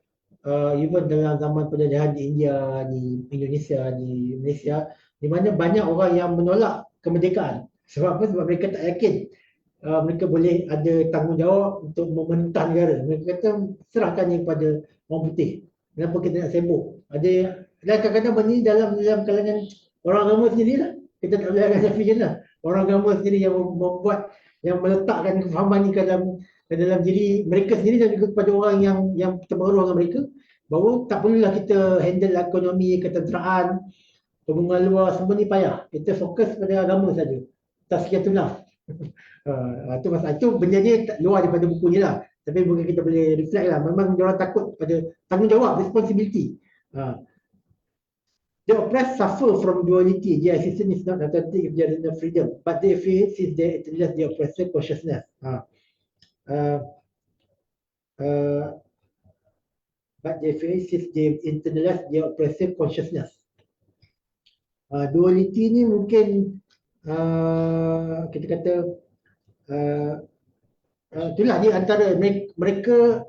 even dalam zaman penjajahan di India, di Indonesia, di Malaysia, di mana banyak orang yang menolak kemerdekaan. Sebab apa? Sebab mereka tak yakin mereka boleh ada tanggungjawab untuk memerintah negara. Mereka kata serahkan yang kepada orang putih. Kenapa kita nak sibuk? Dan kadang-kadang benda ni dalam kalangan orang agama sendirilah. Kita tak boleh agak fikiran lah. Orang agama sendiri yang membuat, yang meletakkan kefahaman ni ke dalam diri mereka sendiri dan juga kepada orang yang terpengaruh dengan mereka, bahawa tak perlulah kita handle ekonomi, ketenteraan, hubungan luar, semua ni payah. Kita fokus pada agama saja. Tazkiyatun nafs. Itu masalah. Itu benda ni luar daripada buku ni lah. Tapi mungkin kita boleh reflect lah. Memang diorang takut pada tanggungjawab, responsibility. The oppressed suffer from duality. Their existence is not authentic if there is no freedom. But they feel since they internalize the oppressor consciousness. But they feel since they internalize the oppressor consciousness. Duality ni mungkin kita kata itulah dia antara mereka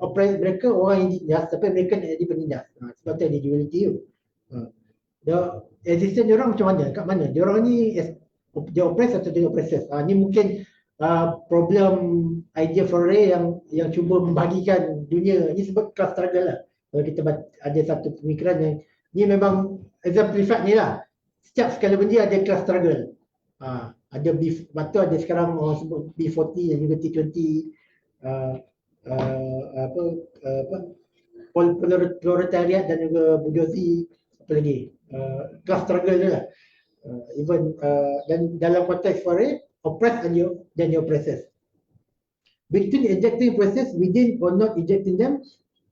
orang yang ditindas tapi mereka nak jadi penindas. Sebab tu ada duality tu. Existence diorang macam mana? Kat mana? Diorang ni dia oppress atau dia oppressor? Ni mungkin problem idea Freire yang cuba membahagikan dunia. Ni sebab class struggle lah. Kalau kita ada satu pemikiran yang ni memang exemplified ni lah. Setiap skala benda ada class struggle. Ada betul ada sekarang orang sebut B40 dan juga T20, proletariat dan juga bourgeoisie, apa lagi, class struggle je lah. Even dan dalam konteks Fourier, oppressed dan the oppressors. Between ejecting process within or not ejecting them,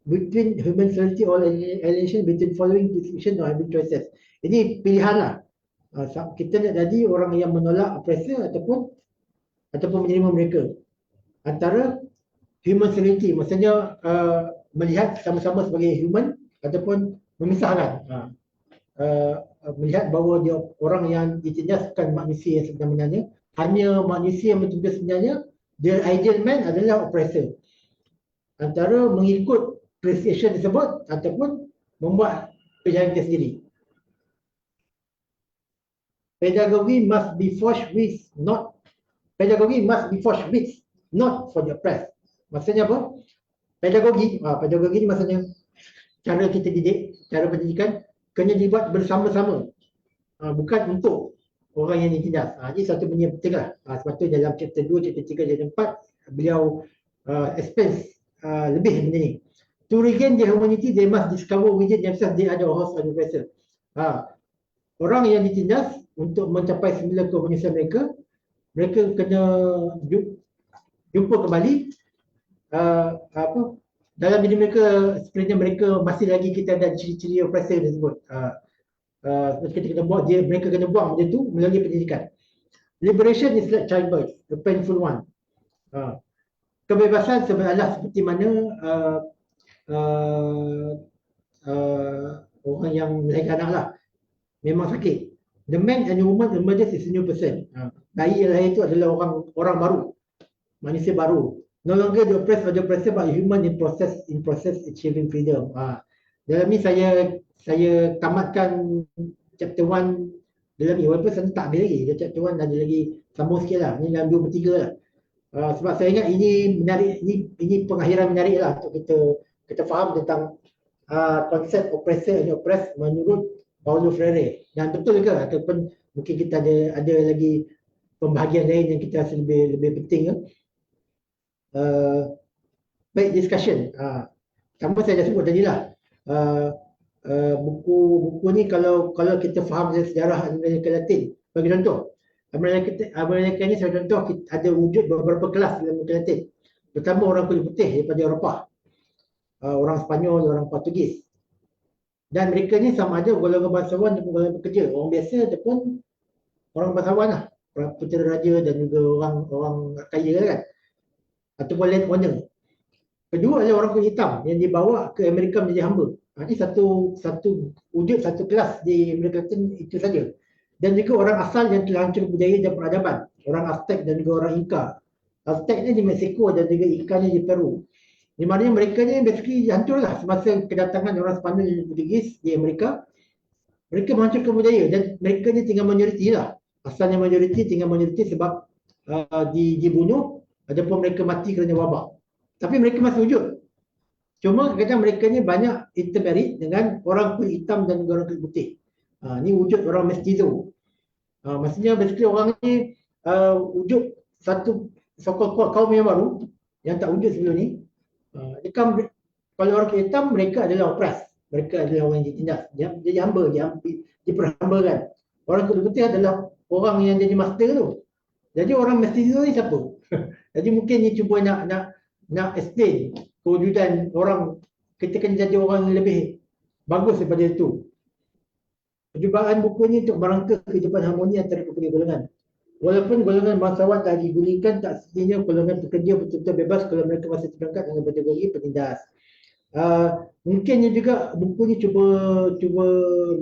between human frailty or alienation, between following decision or having choices. Ini pilihan lah. Kita nak jadi orang yang menolak oppressor ataupun menerima mereka. Antara human frailty, maksudnya melihat sama-sama sebagai human ataupun memisahkan. Melihat bahawa dia orang yang ditindas bukan manusia yang sebenarnya, hanya manusia yang betul-betul sebenarnya, the ideal man adalah oppressor. Antara mengikut prescription tersebut ataupun membuat pilihan kita sendiri. Pedagogy must be forged with, not for the oppressed. Maksudnya apa? Pedagogi ni maksudnya cara kita didik, cara pendidikan kena dibuat bersama-sama. Bukan untuk orang yang ditindas. Ini satu benda yang penting lah. Sebab tu dalam chapter 2, chapter 3, chapter 4 beliau expense lebih benda ni. To regain their humanity, they must discover within themselves they are the host of the oppressor. Orang yang ditindas untuk mencapai semula kemanusiaan mereka kena jumpa kembali dalam diri mereka, sebenarnya mereka masih lagi kita ada ciri-ciri oppressor tersebut. Kita kena buat mereka kena buang benda tu melalui pendidikan. Liberation is like childbirth, the painful one. Kebebasan sebenarnya seperti mana orang yang melahirkan anak lah, memang sakit. The man and the woman emerges is a new person. Bayi yang lahir itu adalah orang baru, manusia baru. No longer the oppressed or the oppressor, but human in process achieving freedom. Dalam ni saya tamatkan chapter 1 dalam ni, walaupun saya tak ada lagi. Chapter 1 ada lagi sambung sikit lah. Ni dalam 2/3 lah. Sebab saya ingat ini menarik, ini pengakhiran menarik lah untuk kita faham tentang konsep oppressor and oppressed menurut Paulo Freire. Dan betul ke ataupun mungkin kita ada lagi pembahagian lain yang kita rasa lebih penting ke? Baik, discussion. Sama saya dah sebut tadi lah. buku ni kalau kita faham dari sejarah Amerika Latin. Bagi contoh, Amerika ni saya contoh ada wujud beberapa kelas dalam Amerika Latin. Pertama orang kulit putih daripada Eropah, orang Spanyol, orang Portugis. Dan mereka ni sama ada golongan bangsawan dan golongan pekerja. Orang biasa ataupun orang bangsawan lah, putera raja dan juga orang kaya kan, ataupun landowner. Kedua adalah orang kulit hitam yang dibawa ke Amerika menjadi hamba. Ini satu wujud, satu kelas di Amerika Latin itu saja. Dan juga orang asal yang telah hancur budaya dan peradaban, orang Aztec dan juga orang Inca. Aztec ni di Mexico dan juga Inca ni di Peru. Di mana mereka ni basically hancurlah semasa kedatangan orang Spanyol dan Portugis di Amerika. Mereka menghancurkan budaya dan mereka ni tinggal majoriti lah. Asalnya majoriti, tinggal majoriti sebab dibunuh ataupun mereka mati kerana wabak. Tapi mereka masih wujud. Cuma kadang-kadang mereka ni banyak intermarried dengan orang kulit hitam dan orang kulit putih. Ni wujud orang mestizo. Maksudnya basically orang ni wujud satu kaum yang baru yang tak wujud sebelum ni. Kalau orang kulit hitam, mereka adalah oppressed. Mereka adalah orang yang ditindas. Jadi hamba, diperhambakan. Orang kulit putih adalah orang yang jadi master tu. Jadi orang mestizo ni siapa? Jadi mungkin ni cuba nak explain kewujudan orang, kita kena jadi orang yang lebih bagus daripada itu. Percubaan buku ni untuk merangka kehidupan harmoni antara pelbagai golongan. Walaupun golongan bangsawan tak digulingkan, tak semestinya golongan pekerja betul-betul bebas kalau mereka masih terperangkap dengan kategori penindas. Mungkin juga buku ni cuba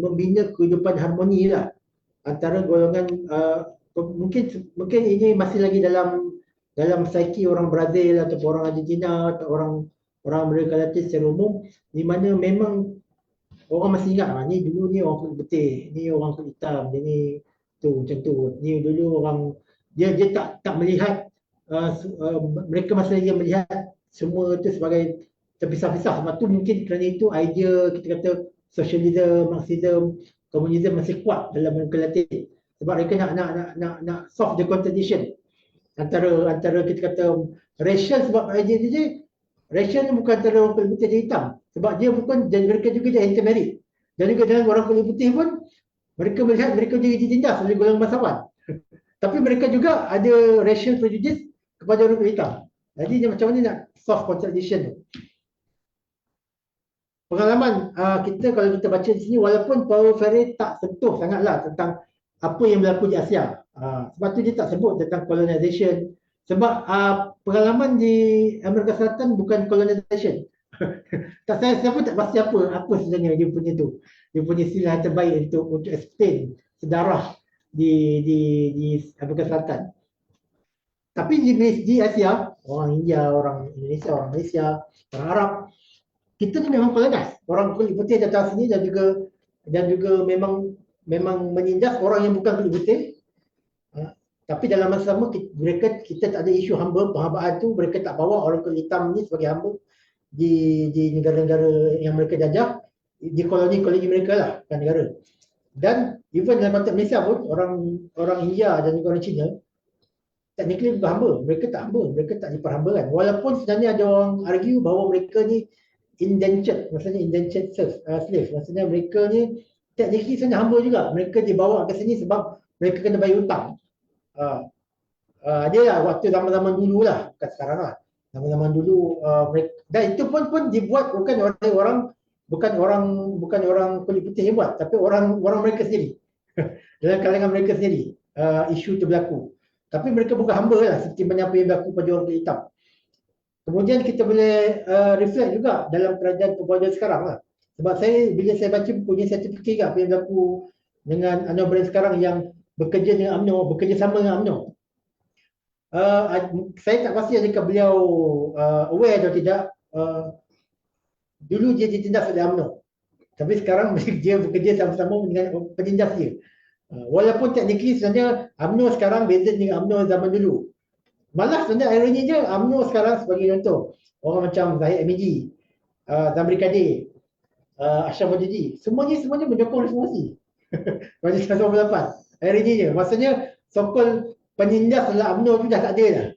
membina kehidupan harmoni lah antara golongan, mungkin ini masih lagi dalam psiki orang Brazil atau orang Argentina atau orang Amerika Latin secara umum, di mana memang orang masih ingat ni dulu ni orang kulit putih, ni orang kulit hitam, dia ni tu macam tu. Ni dulu orang dia tak melihat mereka masih lagi melihat semua tu sebagai terpisah-pisah. Sebab tu mungkin kerana itu idea kita kata socialism, Marxism, komunisme masih kuat dalam Amerika Latin. Sebab mereka nak solve the contradiction antara kita kata racial, sebab idea dia racial ni bukan antara orang kulit putih dan hitam. Sebab dia bukan, dan mereka juga dia intermarried. Dan juga dengan orang kulit putih pun mereka melihat mereka juga ditindas oleh golongan bangsawan. Tapi mereka juga ada racial prejudice kepada orang kulit hitam. Jadi dia macam mana nak solve contradiction tu. Pengalaman kita kalau kita baca di sini, walaupun Paulo Freire tak sentuh sangatlah tentang apa yang berlaku di Asia. Sebab tu dia tak sebut tentang colonization. Sebab pengalaman di Amerika Selatan bukan colonization. Saya pun tak pasti apa sebenarnya dia punya tu. Dia punya istilah terbaik untuk explain sejarah di Amerika Selatan. Tapi di Asia, orang India, orang Indonesia, orang Malaysia, orang Arab, kita ni memang colonize. Orang kulit putih datang sini dan juga memang menindas orang yang bukan kulit putih. Tapi dalam masa sama kita tak ada isu hamba, penghambaan tu mereka tak bawa orang kulit hitam ni sebagai hamba di negara-negara yang mereka jajah, di koloni-koloni mereka lah, kan negara. Dan even dalam konteks Malaysia pun orang India dan juga orang Cina technically bukan hamba, mereka tak hamba, mereka tak diperhambakan. Walaupun sebenarnya ada orang argue bahawa mereka ni indentured, maksudnya indentured slave, maksudnya mereka ni technically sebenarnya hamba juga. Mereka dibawa ke sini sebab mereka kena bayar hutang. Dia lah waktu zaman-zaman dulu lah, bukan sekarang lah. Zaman-zaman dulu dan itu pun dibuat bukan orang kulit putih yang buat, tapi orang mereka sendiri. Dalam kalangan mereka sendiri isu tu berlaku. Tapi mereka bukan hamba lah seperti mana apa yang berlaku pada orang kulit hitam. Kemudian kita boleh reflect juga dalam kerajaan perbuatan sekarang lah. Sebab bila saya baca buku ni, saya terfikir apa yang berlaku dengan UMNO Brand sekarang yang bekerja dengan UMNO, bekerja sama dengan UMNO. Saya tak pasti adakah beliau aware atau tidak, dulu dia ditindas oleh UMNO. Tapi sekarang dia bekerja sama-sama dengan penindas dia. Walaupun teknikly sebenarnya UMNO sekarang beza dengan UMNO zaman dulu. Malah sebenarnya ironinya UMNO sekarang sebagai contoh, orang macam Zahid Amidi, Zamri Kadir, Ashraf Wajidi, semuanya menyokong reformasi. Pada 1998. Ironinya, maksudnya so-called penindas dalam UMNO tu dah tak ada dah.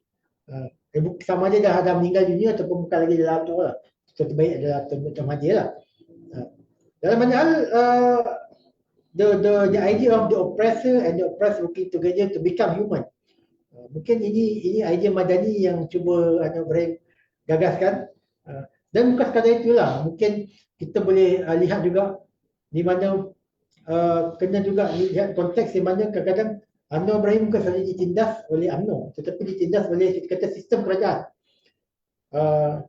Sama ada dah meninggal dunia ataupun bukan lagi dalam UMNO lah. Terbaik adalah Tuan Mahathir lah. Dalam banyak hal, the idea of the oppressor and the oppressed working together to become human. Mungkin ini idea Madani yang cuba Anwar Ibrahim gagaskan. Dan bukan sekadar itulah, mungkin kita boleh lihat juga di mana kena juga lihat konteks di mana kadang-kadang Anwar Ibrahim bukan sahaja ditindas oleh UMNO, tetapi ditindas oleh kita kata sistem kerajaan.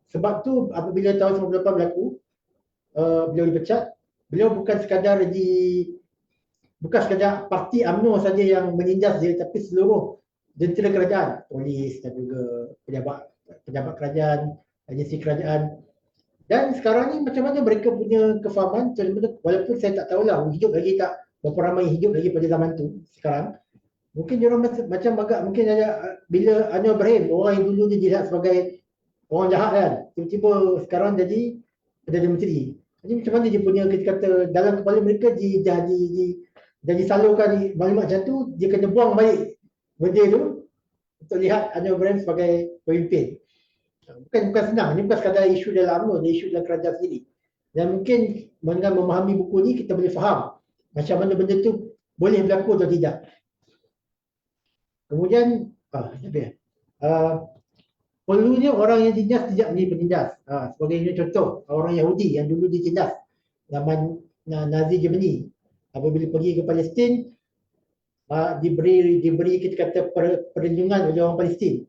Sebab tu apabila tahun 98 berlaku, beliau dipecat, beliau bukan sekadar parti UMNO saja yang menindas dia, tapi seluruh jentera kerajaan, polis dan juga pejabat kerajaan, agensi kerajaan. Dan sekarang ni macam mana mereka punya kefahaman, walaupun saya tak tahulah hidup lagi tak, berapa ramai hidup lagi pada zaman tu sekarang. Mungkin diorang macam agak mungkin ada bila Anwar Ibrahim, orang yang dulu dia dilihat sebagai orang jahat kan, tiba-tiba sekarang jadi Perdana Menteri. Jadi macam mana dia punya, kita kata dalam kepala mereka jadi salurkan maklumat macam tu, dia kena buang balik benda tu untuk lihat Anwar Ibrahim sebagai pemimpin. Bukan senang, ini bukan sekadar isu dalam UMNO, isu dalam kerajaan sendiri. Dan mungkin dengan memahami buku ni kita boleh faham macam mana benda tu boleh berlaku atau tidak. Kemudian perlunya orang yang ditindas tidak menjadi penindas. Sebagai contoh, orang Yahudi yang dulu ditindas zaman Nazi Germany, apabila pergi ke Palestin, diberi kita kata perlindungan oleh orang Palestin.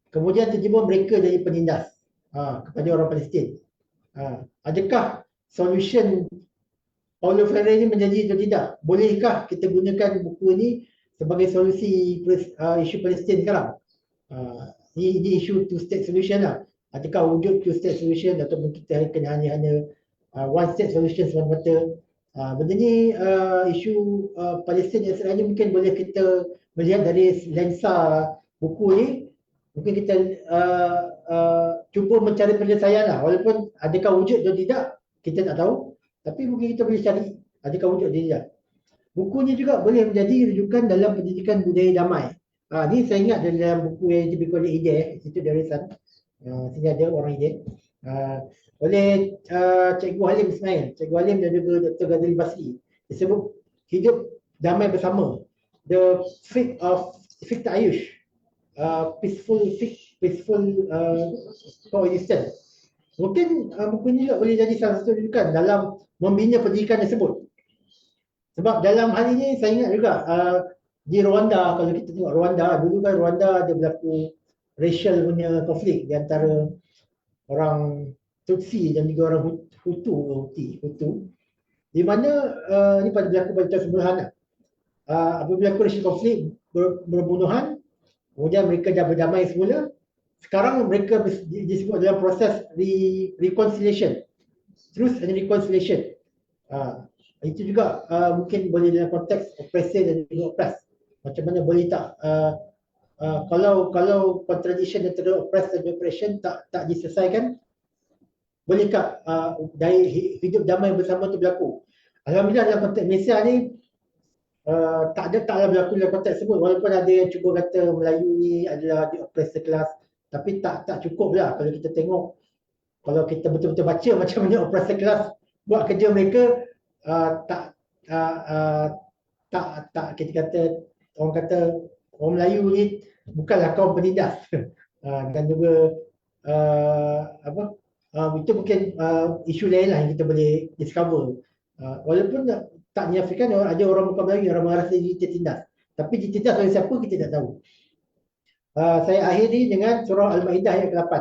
Kemudian tiba-tiba mereka jadi penindas kepada orang Palestin. Adakah solution Paulo Freire ini menjadi atau tidak? Bolehkah kita gunakan buku ini sebagai solusi isu Palestin sekarang? Ini isu two-state solution lah. Adakah wujud two-state solution ataupun kita kena hanya one-state solution semata-mata? Benda ni isu Palestin dan Israel ni mungkin boleh kita melihat dari lensa buku ni. Mungkin kita cuba mencari penyelesaian lah. Walaupun adakah wujud atau tidak, kita tak tahu. Tapi mungkin kita boleh cari adakah wujud atau tidak. Buku ni juga boleh menjadi rujukan dalam pendidikan budaya damai. Ni saya ingat dalam buku yang dibikin oleh IDE, Institut Darasan. Sini ada orang IDE. Oleh Cikgu Halim Ismail, Cikgu Halim dan juga Dr. Ghazali Basri. Disebut hidup damai bersama. The Fiqh Ta'ayush. Peaceful coexistence. Mungkin buku ini juga boleh jadi salah satu rujukan dalam membina pendidikan tersebut. Sebab dalam hal ini saya ingat juga di Rwanda, kalau kita tengok Rwanda, dulu kan Rwanda ada berlaku racial punya konflik di antara orang Tutsi dan juga orang Hutu, di mana ini berlaku pada tahun 90-an. Apabila berlaku racial konflik, berbunuhan, kemudian mereka dah berdamai semula. Sekarang mereka disebut dalam proses reconciliation. Truth and reconciliation. Itu juga mungkin boleh dalam konteks oppressor dan juga oppress. Macam mana boleh tak kalau contradiction antara oppress dan oppression tak diselesaikan, bolehkah dari hidup damai bersama itu berlaku? Alhamdulillah dalam konteks Malaysia ni taklah berlaku dalam konteks tersebut, walaupun ada yang cuba kata Melayu ni adalah di oppressor class, tapi tak cukup lah kalau kita tengok, kalau kita betul-betul baca macam mana oppressor class buat kerja mereka, kita kata, orang kata orang Melayu ni bukanlah kaum penindas. Dan juga itu mungkin isu lain lah yang kita boleh discover. Walaupun tak menyafikan ada orang bukan Melayu yang merasa diri tertindas, tapi ditindas oleh siapa kita tak tahu. Saya akhiri dengan surah Al-Ma'idah ayat ke-8.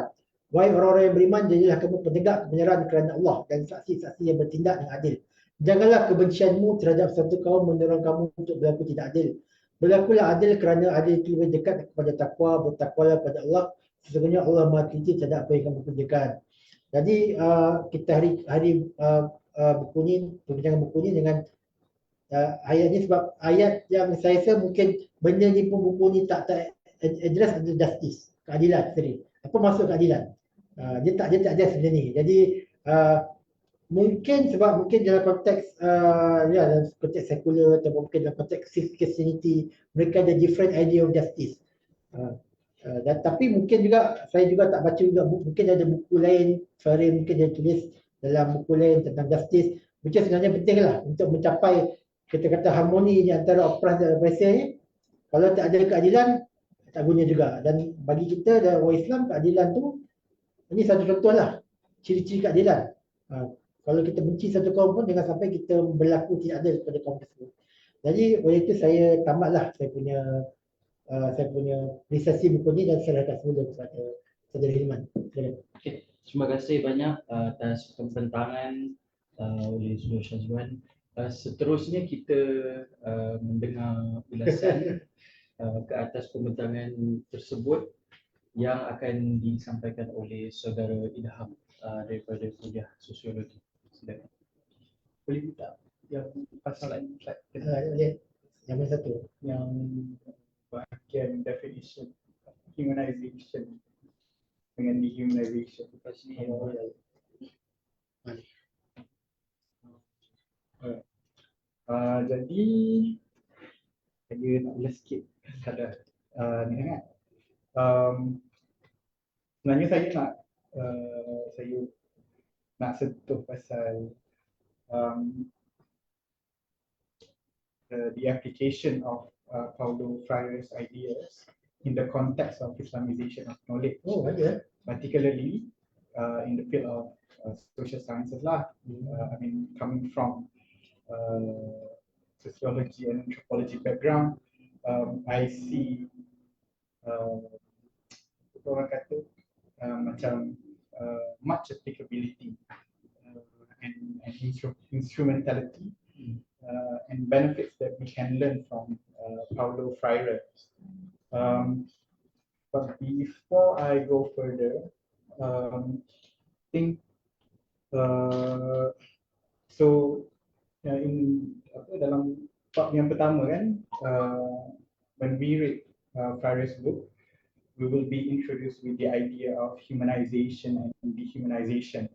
Wahai orang-orang yang beriman, jadilah kamu penegak kebenaran kerana Allah dan saksi-saksi yang bertindak dengan adil. Janganlah kebencianmu terhadap satu kaum mendorong kamu untuk berlaku tidak adil. Berlakulah adil kerana adil itu lebih dekat kepada takwa, bertakwalah kepada Allah. Sesungguhnya Allah Maha Teliti terhadap apa yang kamu kerjakan. Jadi kita hari buku ni, perbincangan buku ni dengan ayat ni, sebab ayat yang saya rasa mungkin benda ni pun buku ni tak address adalah justice, keadilan sendiri. Apa maksud keadilan? Dia tak address benda ni. Jadi mungkin sebab mungkin dalam konteks dalam konteks sekular atau mungkin dalam konteks Christianity, mereka ada different idea of justice. Dan tapi mungkin juga saya juga tak baca juga mungkin ada buku lain, Farid mungkin dia tulis dalam buku lain tentang justice, which is sebenarnya penting lah untuk mencapai kita kata harmoni di antara oppressed dan oppressor ni. Kalau tak ada keadilan, tak guna juga. Dan bagi kita dan orang Islam, keadilan tu ini satu contoh lah ciri-ciri keadilan. Kalau kita benci satu kaum pun jangan sampai kita berlaku tidak adil kepada kaum tersebut. Jadi oleh itu saya tamatlah saya punya research buku ni dan saya serahkan semula kepada Saudara Hilman. Okay. Terima kasih banyak atas pembentangan oleh Saudara Syazwan. Seterusnya kita mendengar ulasan ke atas pembentangan tersebut yang akan disampaikan oleh Saudara Ilham daripada kuliah sosiologi. Silakan. Boleh minta yang pasalan slide yang mana satu? Yang bahagian definition humanization dengan dehumanization. Jadi saya nak ulas sikit kadar ni kan. Sebenarnya saya nak sentuh pasal the application of Paulo Freire's ideas in the context of Islamization of knowledge. Oh, ada. Particularly in the field of social sciences lah. I mean, coming from sociology and anthropology background, I see orang kata macam much applicability and instrumentality and benefits that we can learn from Paulo Freire. But before I go further, think dalam bab yang pertama kan, when we read Freire's book, we will be introduced with the idea of humanization and dehumanization.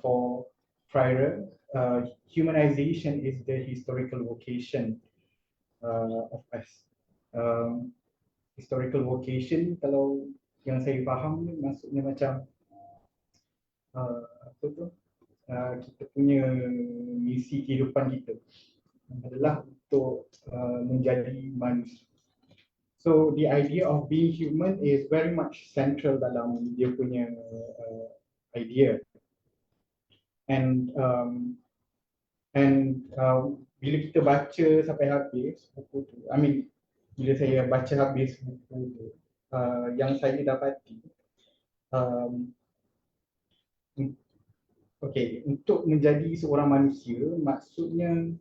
For Freire, humanization is the historical vocation of us. Historical vocation, kalau yang saya faham ni maksudnya macam kita punya misi kehidupan kita adalah untuk menjadi manusia. So the idea of being human is very much central dalam dia punya idea. And bila kita baca sampai habis buku tu, I mean bila saya baca habis buku tu, yang saya dapati, untuk menjadi seorang manusia maksudnya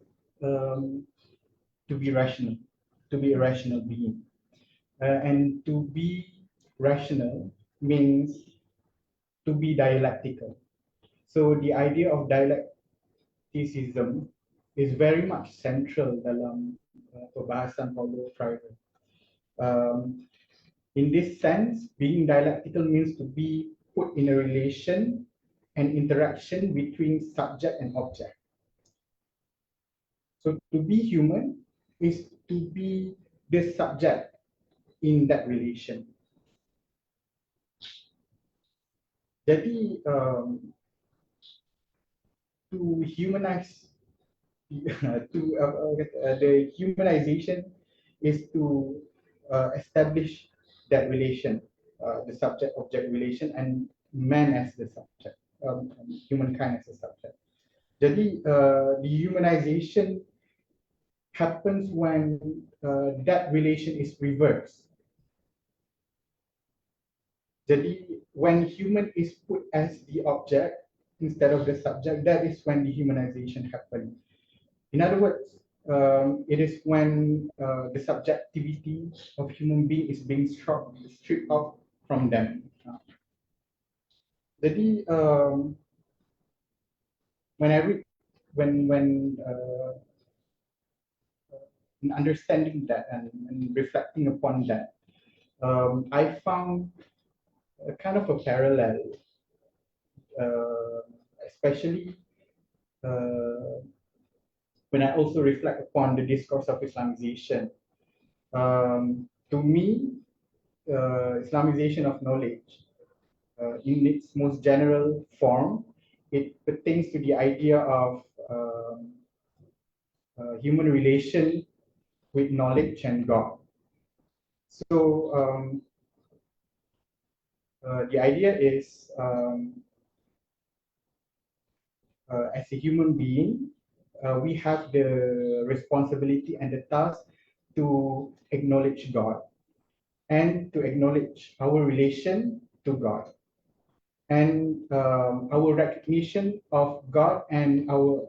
to be rational, to be a rational being, and to be rational means to be dialectical. So the idea of dialecticism is very much central dalam perbahasan Paulo Freire. In this sense, being dialectical means to be put in a relation and interaction between subject and object. So to be human is to be the subject in that relation. Jadi to humanize, the humanization is to establish that relation, the subject-object relation, and man as the subject, humankind as a subject. Jadi dehumanization happens when that relation is reversed. Jadi when human is put as the object instead of the subject, that is when dehumanization happens. In other words, it is when the subjectivity of human being is being stripped off from them. Jadi when I read, when understanding that and reflecting upon that, I found a kind of a parallel, especially when I also reflect upon the discourse of Islamization. To me, Islamization of knowledge, in its most general form, it pertains to the idea of human relation with knowledge and God. So the idea is as a human being, we have the responsibility and the task to acknowledge God and to acknowledge our relation to God and our recognition of God and our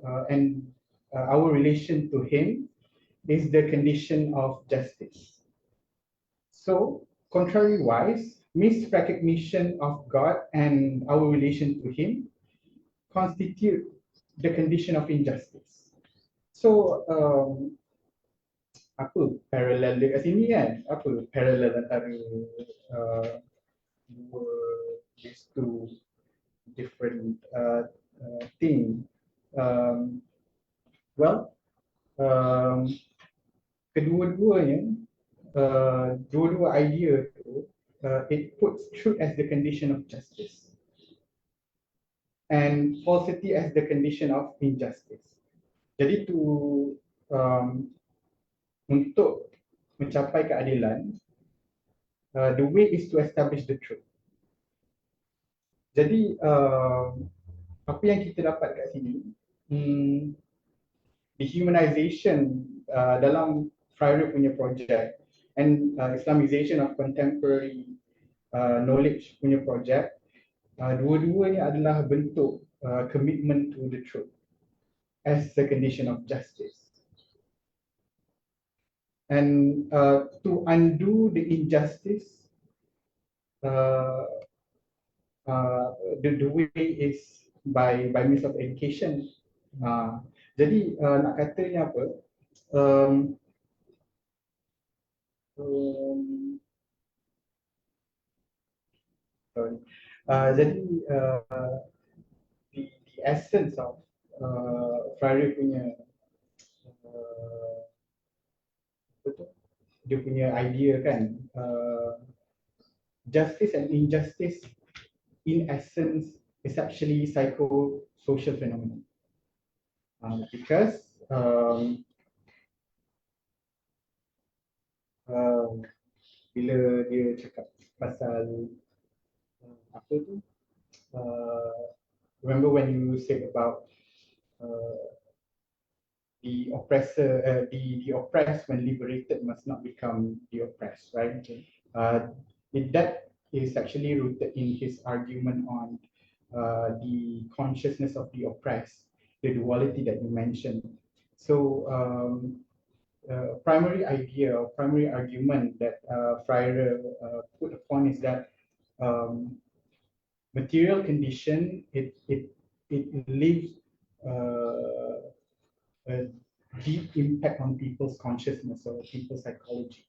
relation to Him is the condition of justice. So, contrary-wise, misrecognition of God and our relation to Him constitute the condition of injustice. So, apa parallel dekat sini kan? Apa parallel antara these two different thing? Well, kedua-duanya, dua-dua idea tu, it puts truth as the condition of justice and falsity as the condition of injustice. Jadi untuk mencapai keadilan, the way is to establish the truth. Jadi apa yang kita dapat kat sini, dehumanization dalam Freire punya project and Islamization of contemporary knowledge punya project, dua-duanya adalah bentuk commitment to the truth as the condition of justice. And to undo the injustice, the way is by means of education. Jadi nak katanya apa? Sorry. Jadi the essence of Freire punya dia punya idea kan, justice and injustice in essence is actually psychosocial phenomenon. Because bila dia cakap pasal apa tu, remember when you said about the oppressor, the oppressed when liberated must not become the oppressed, right? Okay. That is actually rooted in his argument on the consciousness of the oppressed, the duality that you mentioned. So primary idea or primary argument that Freire put upon is that material condition, it leaves a deep impact on people's consciousness or people's psychology.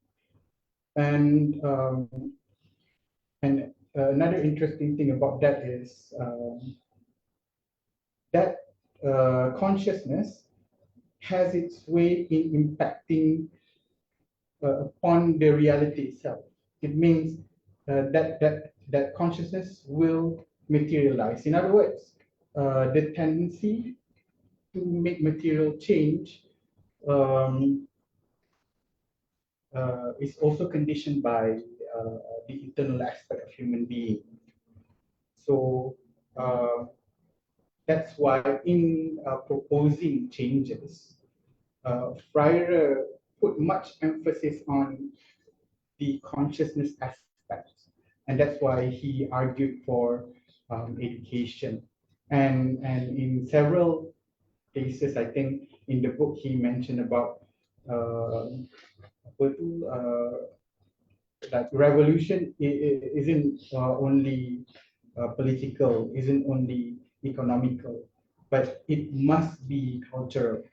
And another interesting thing about that is that consciousness has its way in impacting upon the reality itself. It means that consciousness will materialize. In other words, the tendency to make material change is also conditioned by the internal aspect of human being. So that's why in proposing changes, Freire put much emphasis on the consciousness aspect, and that's why he argued for education. And in several cases, I think in the book he mentioned about that revolution isn't only political, isn't only economical, but it must be cultural.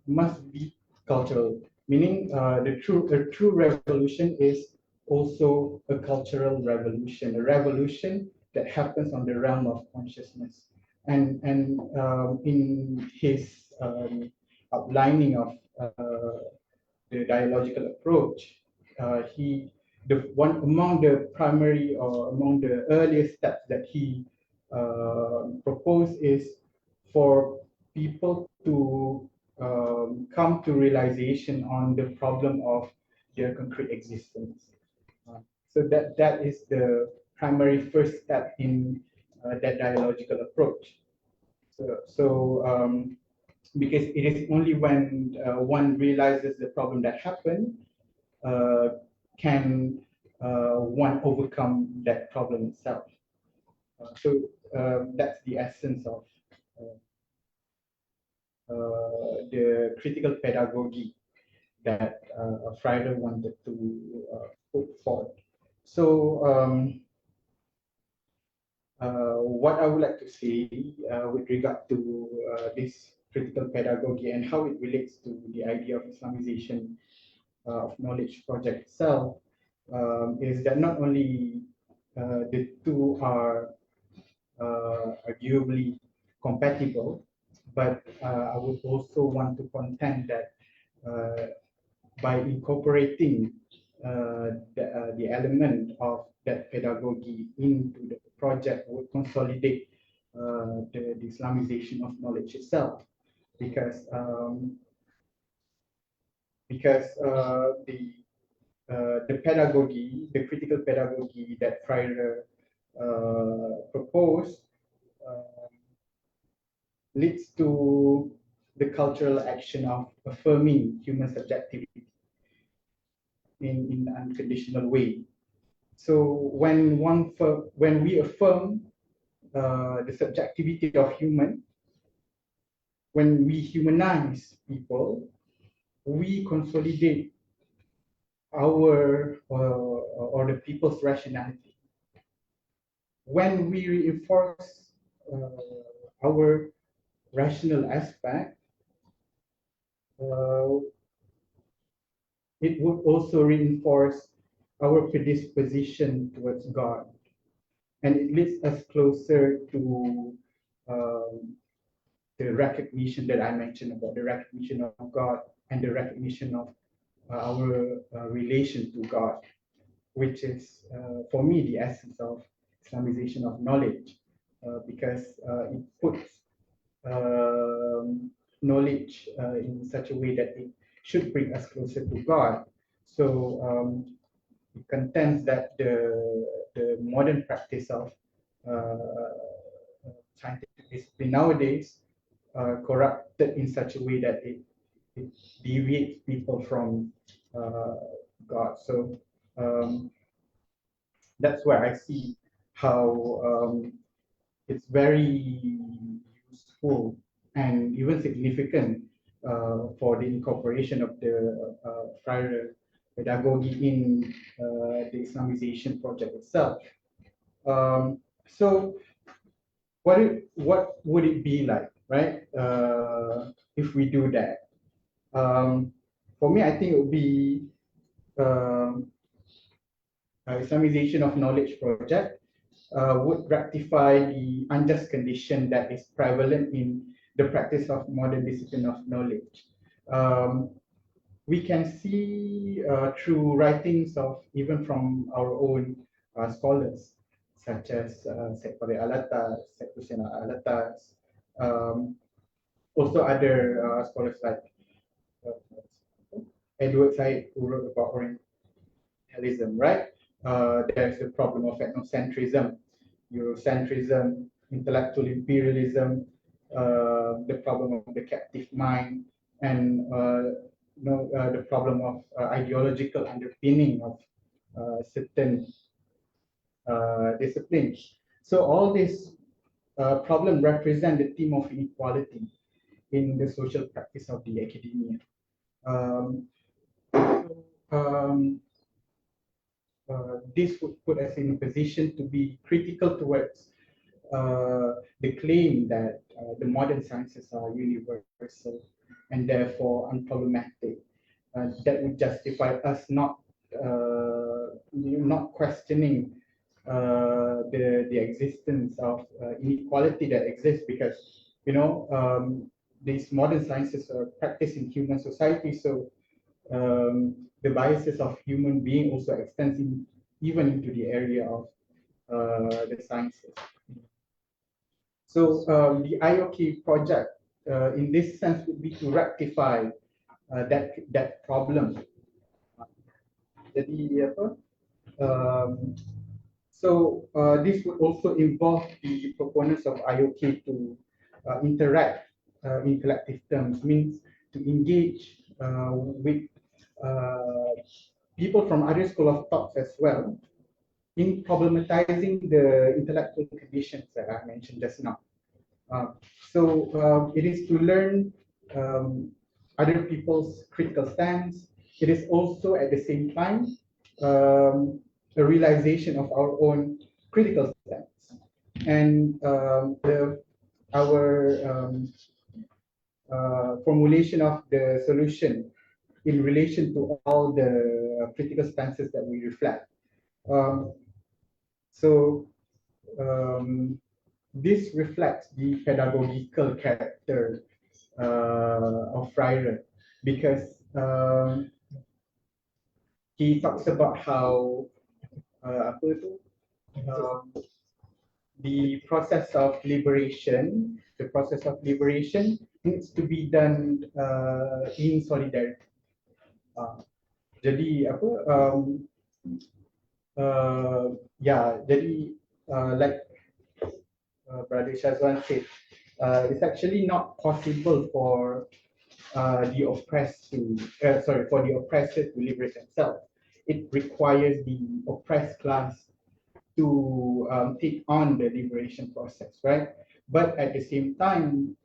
Must be cultural, meaning the true revolution is also a cultural revolution, a revolution that happens on the realm of consciousness. And in his outlining of the dialogical approach, among the primary or among the earliest steps that he propose is for people to come to realization on the problem of their concrete existence. So that is the primary first step in that dialogical approach. So because it is only when one realizes the problem that happened can one overcome that problem itself. So that's the essence of the critical pedagogy that Freider wanted to put forward. So what I would like to say with regard to this critical pedagogy and how it relates to the idea of Islamization of knowledge project itself is that not only the two are arguably compatible, but I would also want to contend that by incorporating the element of that pedagogy into the project would consolidate the Islamization of knowledge itself, because the pedagogy, the critical pedagogy that Freider proposed leads to the cultural action of affirming human subjectivity in an unconditional way. So when we affirm the subjectivity of human, when we humanize people, we consolidate our or the people's rationality. When we reinforce our rational aspect, it would also reinforce our predisposition towards God, and it leads us closer to the recognition that I mentioned about the recognition of God and the recognition of our relation to God, which is for me the essence of Islamization of knowledge, because it puts knowledge in such a way that it should bring us closer to God. So it contends that the modern practice of scientific discipline nowadays corrupted in such a way that it deviates people from God. So that's where I see how it's very useful and even significant for the incorporation of the Freider pedagogy in the Islamization project itself. So what would it be like, right? If we do that, for me, I think it would be Islamization of knowledge project would rectify the unjust condition that is prevalent in the practice of modern discipline of knowledge. We can see through writings of even from our own scholars, such as Syed Farid Alatas, Syed Hussein Alatas, also other scholars like Edward Said, who wrote about Orientalism, right? There's the problem of ethnocentrism, Eurocentrism, intellectual imperialism, the problem of the captive mind, and the problem of ideological underpinning of certain disciplines. So all these problems represent the theme of inequality in the social practice of the academia. This would put us in a position to be critical towards the claim that the modern sciences are universal and therefore unproblematic. That would justify us not questioning the existence of inequality that exists, because these modern sciences are practiced in human society, so the biases of human being also extends even into the area of the sciences. So the IOK project, in this sense, would be to rectify that problem. Jadi apa? This would also involve the proponents of IOK to interact in collective terms, means to engage with people from other school of thoughts as well in problematizing the intellectual conditions that I mentioned just now. It is to learn other people's critical stance. It is also at the same time a realization of our own critical stance. And our formulation of the solution in relation to all the critical stances that we reflect. This reflects the pedagogical character of Freire, because he talks about how the process of liberation needs to be done in solidarity. Jadi apa? Like Brother Shazwan said, it's actually not possible for the oppressor to liberate themselves. It requires the oppressed class to take on the liberation process, right? But at the same time,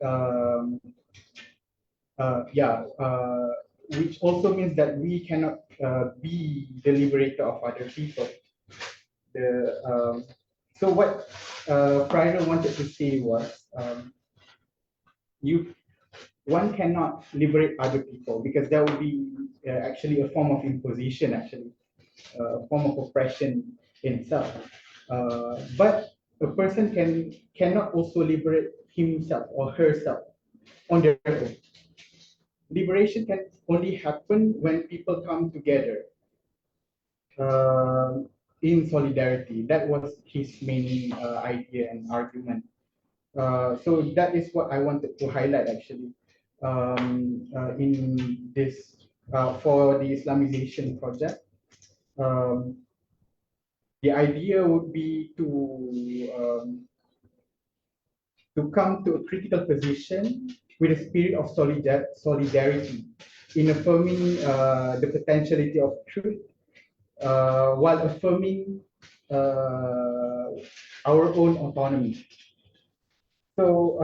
which also means that we cannot be the liberator of other people. So what Freire wanted to say was, one cannot liberate other people, because that would be actually a form of imposition, actually, a form of oppression in itself. But a person cannot also liberate himself or herself on their own. Liberation can only happen when people come together in solidarity. That was his main idea and argument. So that is what I wanted to highlight, actually, in this for the Islamization project. The idea would be to come to a critical position with a spirit of solidarity in affirming the potentiality of truth, while affirming our own autonomy. So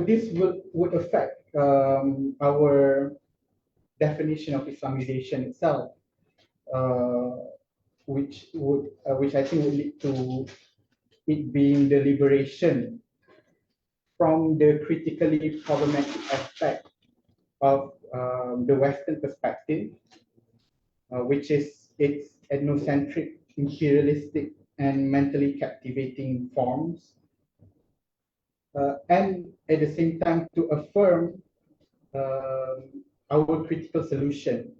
this would affect our definition of Islamization itself, which I think would lead to it being the liberation from the critically problematic aspect of the Western perspective, which is its ethnocentric, imperialistic, and mentally captivating forms, and at the same time to affirm our critical solution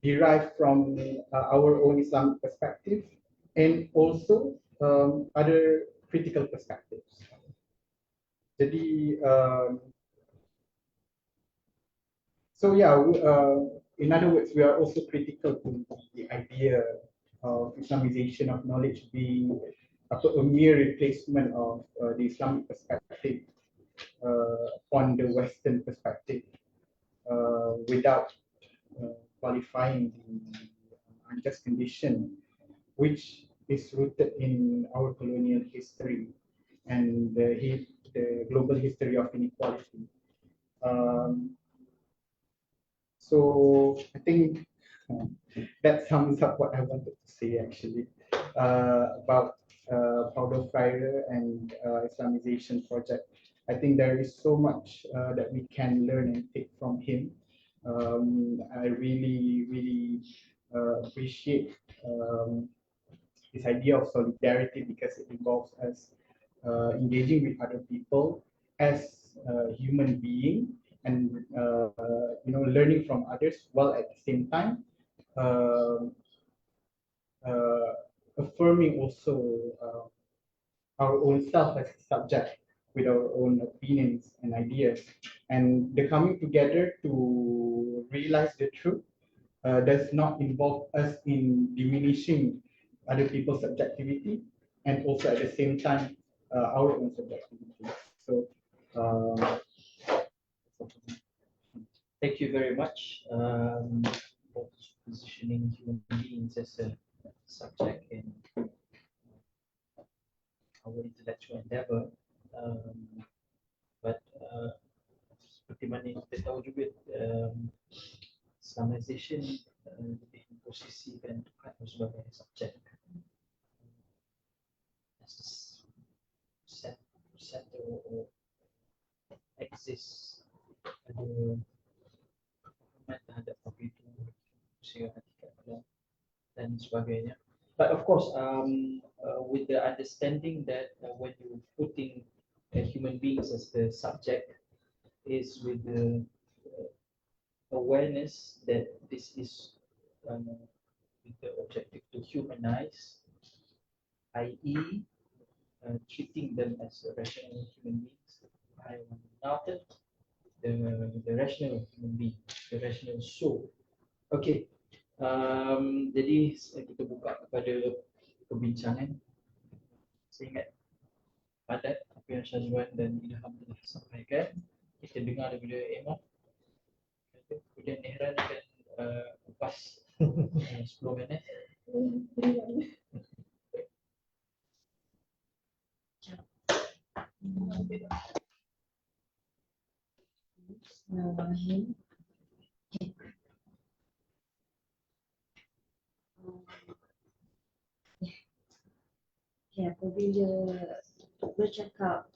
derived from our own Islamic perspective, and also other critical perspectives. Jadi, in other words, we are also critical to the idea of Islamization of knowledge being a mere replacement of the Islamic perspective on the Western perspective, without qualifying the unjust condition, which is rooted in our colonial history and the global history of inequality. So I think that sums up what I wanted to say, actually, about Paulo Freire and Islamization project. I think there is so much that we can learn and take from him. I really appreciate this idea of solidarity, because it involves us engaging with other people as a human being, and learning from others, while at the same time affirming also our own self as a subject with our own opinions and ideas, and the coming together to realize the truth does not involve us in diminishing other people's subjectivity, and also at the same time our own subjectivity. So Thank you very much for positioning human beings as a subject in our intellectual endeavor. But seperti mana yang kita tahu juga, Islamization lebih memposisikan Tuhan sebagai subjek. Center or exist ada terhadap apa itu usia hakikat dan sebagainya. But of course, with the understanding that when you putting human beings as the subject, is with the awareness that this is with the objective to humanize, i.e. Treating them as rational human beings. I noted the rational human being, the rational soul. Okay, jadi kita buka kepada perbincangan. Saya ingat padat apa yang Syazwan dan Ilham telah sampaikan. Kita dengar daripada Emma. Kemudian Nehran akan kupas 10 minit. Bismillahirrahmanirrahim. Apabila bercakap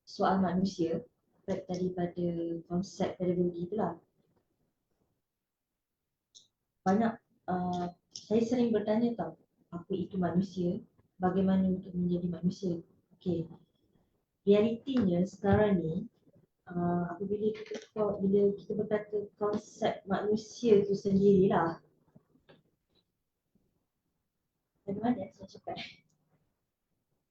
soal manusia, daripada konsep pedagogi itulah, banyak saya sering bertanya tau, apa itu manusia, bagaimana untuk menjadi manusia. Okay. Realitinya sekarang ni, apabila kita berkata konsep manusia itu sendirilah, bagaimana saya cakap,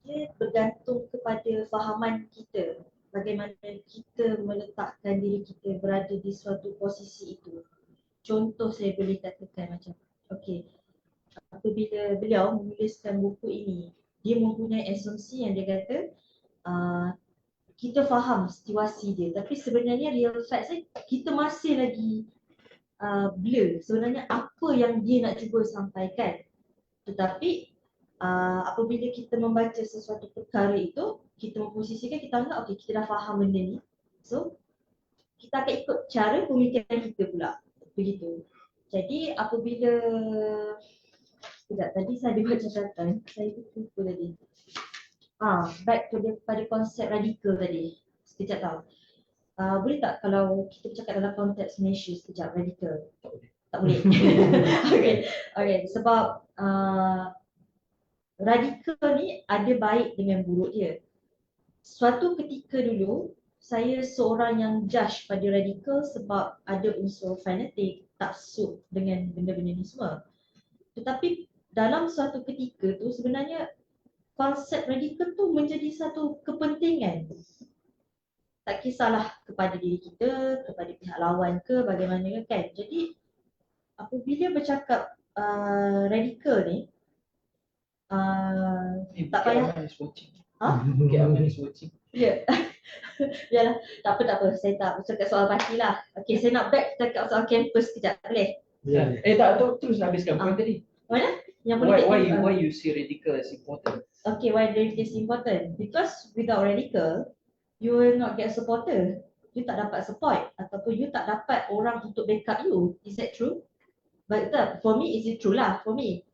dia bergantung kepada fahaman kita, bagaimana kita meletakkan diri kita berada di suatu posisi itu. Contoh saya boleh katakan macam, okay, apabila beliau menuliskan buku ini, dia mempunyai asumsi yang dia kata kita faham situasi dia, tapi sebenarnya real fact kita masih lagi blur sebenarnya apa yang dia nak cuba sampaikan. Tetapi apabila kita membaca sesuatu perkara itu, kita memposisikan, kita anggap okay, kita dah faham benda ni, so kita akan ikut cara pemikiran kita pula, begitu. Jadi apabila tadi saya ada buat catatan, saya lupa tadi. Back pada konsep radikal tadi. Sekejap tau. Boleh tak kalau kita bercakap dalam konteks Malaysia sekejap, radikal? Tak boleh. Okay. Sebab radikal ni ada baik dengan buruk dia. Suatu ketika dulu, saya seorang yang judge pada radikal sebab ada unsur fanatik, taksub dengan benda-benda ni semua. Tetapi dalam suatu ketika tu sebenarnya konsep radikal tu menjadi satu kepentingan. Tak kisahlah kepada diri kita, kepada pihak lawan ke, bagaimana kan. Jadi apabila bercakap radikal ni, tak payah. Okay, Aman is watching. Ya. Yalah, tak apa. Saya tak cakap soal parti lah. Okay, saya nak back cakap soal kampus sekejap, boleh? Tak, terus habiskan point tadi. Mana? Yang politik. Why you see radical as important? Okay, why radical is important? Because without radical, you will not get supporter. You tak dapat support ataupun you tak dapat orang untuk backup you. Is that true? But for me, is it true lah? For me,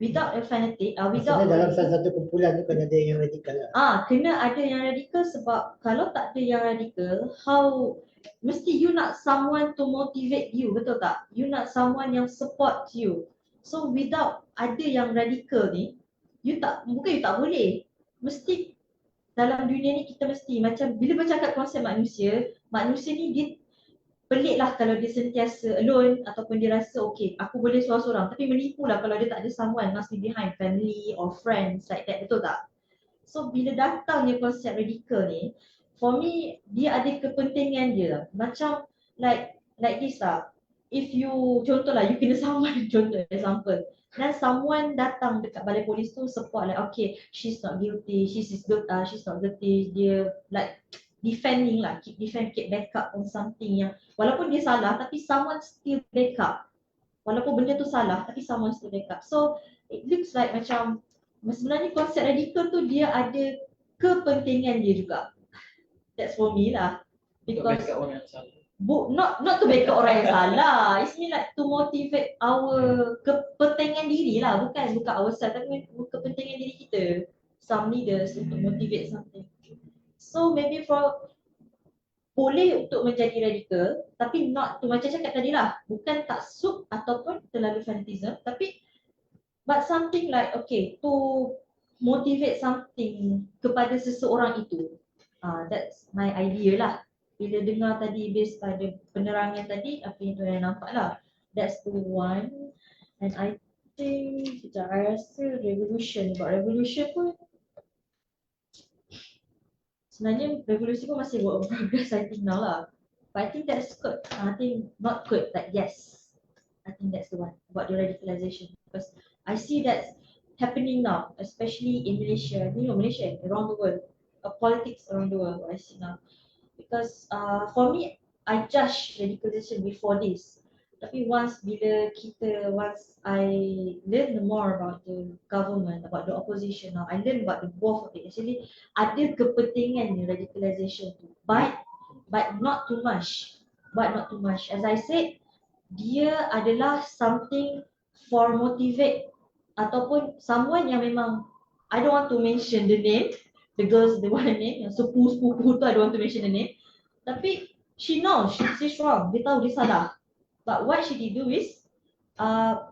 without a fanatic, without dalam salah satu kumpulan tu kena ada yang radikal lah. Kena ada yang radikal sebab kalau tak ada yang radikal, how mesti you nak someone to motivate you, betul tak? You nak someone yang support you. So without ada yang radikal ni, bukan you tak boleh. Mesti dalam dunia ni kita mesti macam bila bercakap konsep manusia ni pelik lah kalau dia sentiasa alone ataupun dia rasa okay aku boleh seorang-seorang, tapi menipu lah kalau dia tak ada someone must be behind, family or friends like that, betul tak? So bila datangnya konsep radikal ni, for me dia ada kepentingan dia lah. Macam like this lah. If you contohlah you kena someone contoh example, dan someone datang dekat balai polis tu support like okay she's not guilty, she's not guilty, dia like defending lah, keep backup on something yang walaupun dia salah tapi someone still backup. Walaupun benda tu salah tapi someone still backup. So it looks like macam sebenarnya konsep radikal tu dia ada kepentingan dia juga. That's for me lah. Untuk Because backup orang yang salah. not to backup orang yang salah. It's mean like to motivate our kepentingan diri lah. Bukan ourselves tapi kepentingan diri kita. Some leaders untuk motivate something. So maybe for boleh untuk menjadi radikal tapi not tu macam cakap tadi lah. Bukan taksub ataupun terlalu fanatism tapi but something like okay to motivate something kepada seseorang itu. That's my idea lah. Bila dengar tadi based pada penerangan tadi, apa yang tuan nampak lah. That's the one. And I think, sekejap, I rasa revolution pun, sebenarnya revolusi pun masih work in progress I think now lah. But I think that's good. I think not good, like yes. I think that's the one about the radicalization. Because I see that's happening now, especially in Malaysia, Malaysia, around the world, politics around the world, I see now. Because for me, I judge radicalization before this. Tapi once I learn more about the government, about the opposition now, I learn about the both of it. Actually, ada kepentingan ni radicalization tu, but not too much. As I said, dia adalah something for motivate ataupun someone yang memang I don't want to mention the name, the girls the one name, yang sepupu tu I don't want to mention the name. Tapi she knows she's wrong, dia tahu dia salah. But what she did do is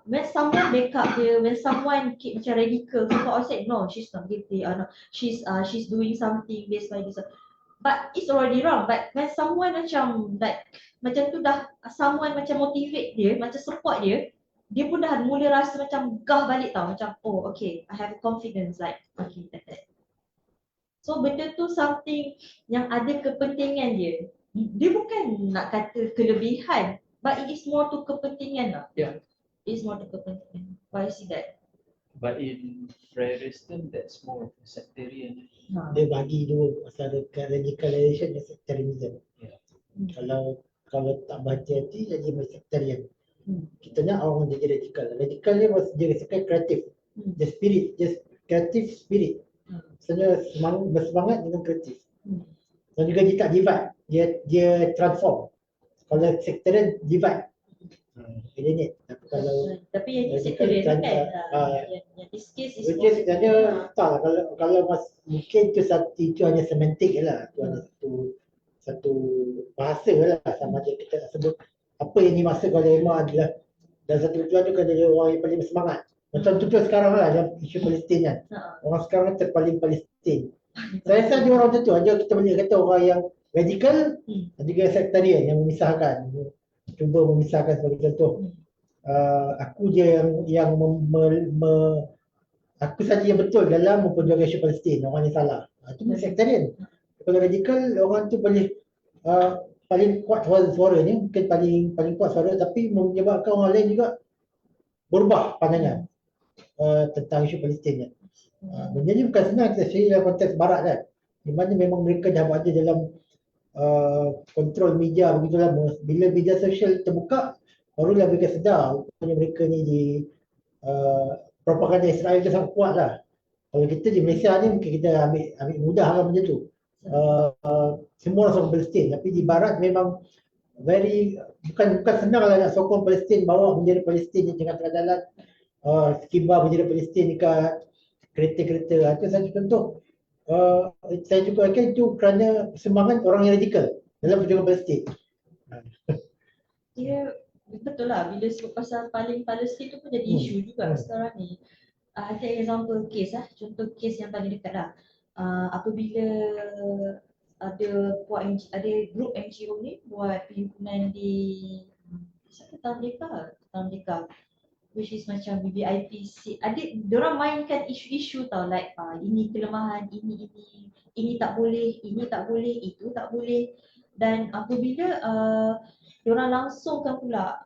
when someone backup dia, when someone keep macam radical, support said no, she's not guilty, no, she's doing something based by this. But it's already wrong. But when someone macam like macam tu dah someone macam motivate dia, macam support dia, dia pun dah mula rasa macam gah balik tau. Macam oh okay, I have confidence like okay that. So benda tu something yang ada kepentingan dia. Dia bukan nak kata kelebihan, but it is more to kepentingan lah. Yeah. It's more to kepentingan. Why I see that? But in Freriston, that's more of a sectarian. Dia bagi dua antara radicalization dan sectarianism. Yeah. Kalau tak baca hati jadi sectarian. Kita nak orang jadi radikal. Radikal ni dia rasakan kreatif. The spirit, just creative spirit. Sebenarnya bersemangat dengan kreatif. Dan juga dia tak divide, dia transform. Kalau sectarian divide. Eliminate. Tapi yang ni sectarian kan. Yang this case is more sebenarnya tak lah, kalau mungkin itu hanya semantik je lah. Itu hanya satu bahasa lah, sama ada kita nak sebut apa yang dimaksud oleh Emma adalah dan satu tujuan tu kan dia orang yang paling bersemangat. Macam tu sekarang lah dalam isu Palestin kan. Orang sekarang terpaling Palestin. Saya rasa ada orang tu aja kita boleh kata orang yang radikal dan juga sektarian yang memisahkan. Cuba memisahkan sebagai contoh. Aku je yang aku saja yang betul dalam memperjuangkan isu Palestin, orang yang salah. Itu sektarian. Kalau radikal orang tu boleh paling kuat suaranya, mungkin paling kuat suara tapi menyebabkan orang lain juga berubah pandangan tentang isu Palestin. Benda ni bukan senang kita share dalam konteks barat kan. Di mana memang mereka dah berada dalam kontrol media begitu lama. Bila media sosial terbuka, barulah mereka sedar rupanya mereka ni di propaganda Israel tu sangat kuat lah. Kalau kita di Malaysia ni mungkin kita ambil mudah lah benda tu. Semua orang sokong Palestin, tapi di barat memang bukan senang lah nak sokong Palestin, bawa bendera Palestin dengan tengah jalan, kibar bendera Palestin dekat kereta-kereta. Itu satu contoh. Saya juga akan itu kerana semangat orang yang radikal dalam perjuangan Palestin. Dia betul lah, bila sebut pasal paling Palestin tu pun jadi isu juga sekarang ni. Ada example case contoh case yang paling dekat lah. Apabila ada grup NGO ni buat perhimpunan di Taman Merdeka, which is macam BBIP. Diorang mainkan isu-isu tau, like ini kelemahan, ini tak boleh, itu tak boleh. Dan apabila diorang langsungkan pula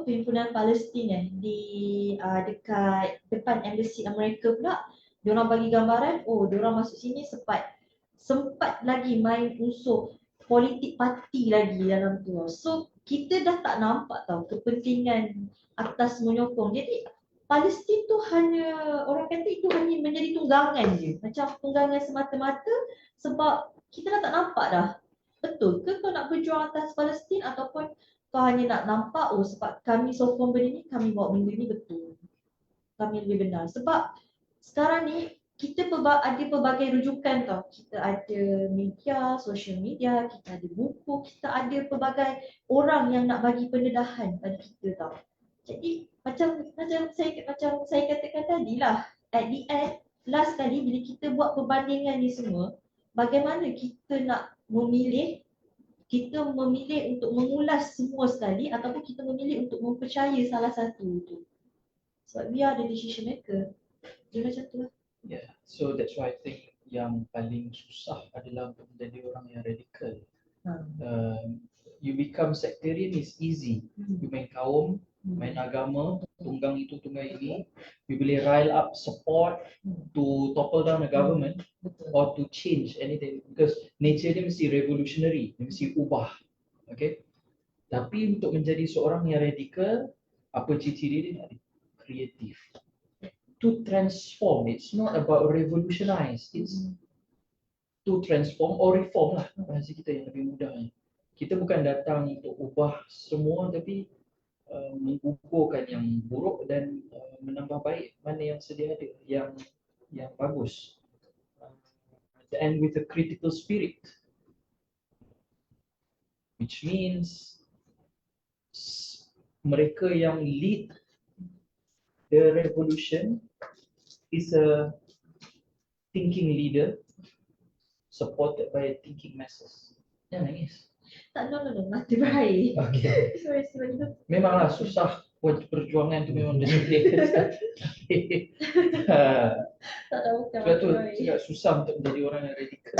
perhimpunan Palestin di dekat depan embassy Amerika pula, diorang bagi gambaran, diorang masuk sini sempat lagi main unsur politik parti lagi dalam tu. So kita dah tak nampak tau kepentingan atas menyokong. Jadi Palestin tu orang kata itu hanya menjadi tunggangan je. Macam tunggangan semata-mata sebab kita dah tak nampak dah. Betul ke kau nak berjuang atas Palestin ataupun kau hanya nak nampak sebab kami sokong benda ni, kami buat benda ni betul. Kami lebih benar. Sebab sekarang ni kita ada pelbagai rujukan tau. Kita ada media, social media, kita ada buku, kita ada pelbagai orang yang nak bagi pendedahan pada kita tau. Jadi macam saya katakan tadi lah, at the end, last kali bila kita buat perbandingan ni semua, bagaimana kita nak memilih, kita memilih untuk mengulas semua sekali ataupun kita memilih untuk mempercayai salah satu tu. Sebab we are the decision maker. Dia macam tu lah. Yeah, so that's why I think yang paling susah adalah untuk menjadi orang yang radikal. You become sectarian is easy. You main kaum, main agama, tunggang itu, tunggang ini. You boleh rile up support to topple down the government or to change anything. Because nature dia mesti revolutionary, dia mesti ubah. Okay? Tapi untuk menjadi seorang yang radikal, apa ciri-ciri dia? Kreatif. To transform, it's not about revolutionize, it's to transform or reform lah bahasa kita yang lebih mudahnya. Kita bukan datang untuk ubah semua tapi menggugurkan yang buruk dan menambah baik mana yang sedia ada, yang bagus. And with a critical spirit, which means mereka yang lead the revolution is a thinking leader supported by thinking masses. Jangan nangis. Tak, no, mati berair. Okay. Sorry. Memanglah susah buat perjuangan tu memang dia. Tak tahu bukan Sebab tu mati berair. cakap susah untuk menjadi orang yang radikal.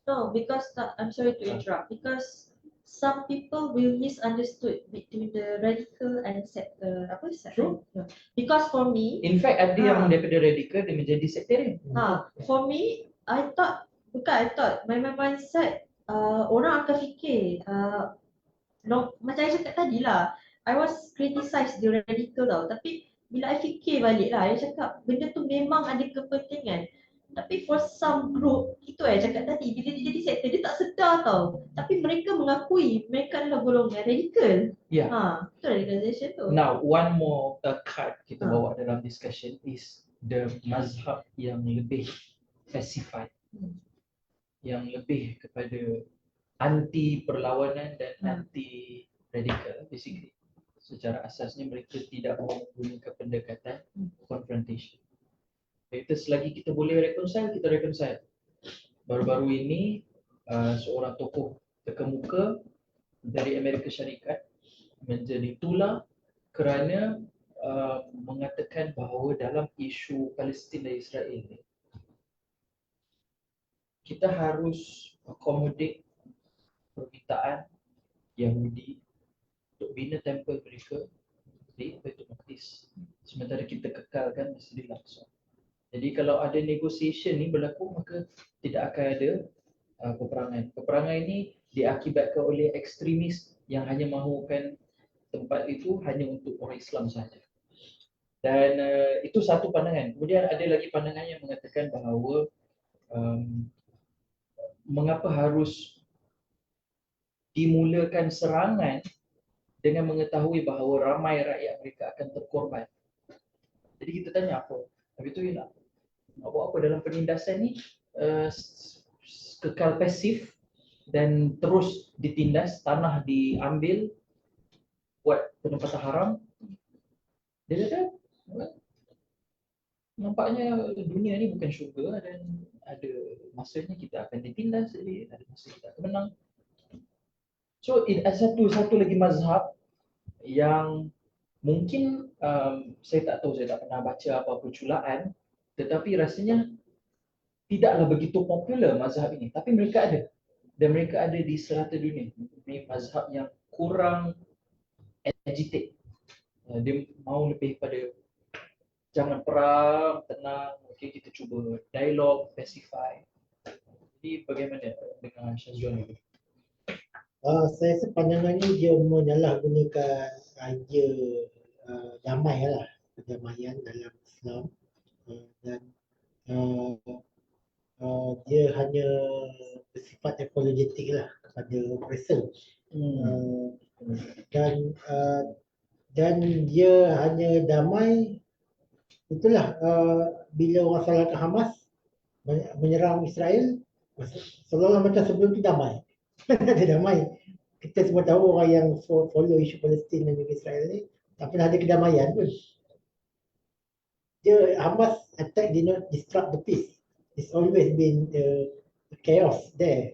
No, because I'm sorry to interrupt. Because some people will misunderstood between the radical and sector. Apa sector? True. No. Because for me, In fact ada yang daripada radikal dia menjadi sectarian. for me, I thought my mindset, orang akan fikir macam saya cakap tadi lah, I was criticized the radical tau. Tapi bila I fikir balik lah, I cakap benda tu memang ada kepentingan. Tapi for some group, itu saya cakap tadi, bila dia jadi sektor, dia tak sedar tau. Tapi mereka mengakui mereka adalah golongan radikal. Yeah. Itu radicalization tu. Now one more card kita bawa dalam discussion is the mazhab yang lebih pacified, yang lebih kepada anti perlawanan dan anti radikal. Basically secara asasnya mereka tidak mahu menggunakan pendekatan confrontation. Kita selagi kita boleh reconcile, kita reconcile. Baru-baru ini seorang tokoh terkemuka dari Amerika Syarikat menjadi tular kerana mengatakan bahawa dalam isu Palestin dan Israel ini kita harus accommodate permintaan Yahudi untuk bina tempel mereka di Baitul Maqdis, sementara kita kekalkan Masjidil Aqsa. Jadi kalau ada negotiation ni berlaku, maka tidak akan ada peperangan. Peperangan ini diakibatkan oleh ekstremis yang hanya mahukan tempat itu hanya untuk orang Islam sahaja. Dan itu satu pandangan. Kemudian ada lagi pandangan yang mengatakan bahawa mengapa harus dimulakan serangan dengan mengetahui bahawa ramai rakyat mereka akan terkorban. Jadi kita tanya apa? Habis tu nak buat apa dalam penindasan ni? Kekal pasif dan terus ditindas, tanah diambil buat penempatan haram. Dia kata nampaknya dunia ni bukan syurga dan ada masanya kita akan ditindas, ada masa kita akan menang. So satu lagi mazhab yang mungkin saya tak tahu, saya tak pernah baca apa perculaan, tetapi rasanya tidaklah begitu popular mazhab ini, tapi mereka ada dan mereka ada di serata dunia. Ini mazhab yang kurang agitate. Dia mau lebih pada jangan perang, tenang, okey, kita cuba dialog, pacify. Jadi bagaimana dengan Syazwan ini? Saya rasa pandangannya dia menyalahgunakan idea damai lah, perdamaian dalam Islam, dan dia hanya bersifat apologetik lah kepada oppressor. Dan dia hanya damai itulah bila orang salahkan Hamas menyerang Israel, seolah-olah macam sebelum tu damai. Ada damai. Kita semua tahu orang yang follow isu Palestin dan juga Israel ni tak pernah ada kedamaian pun. Hamas attack did not disrupt the peace. It's always been chaos there,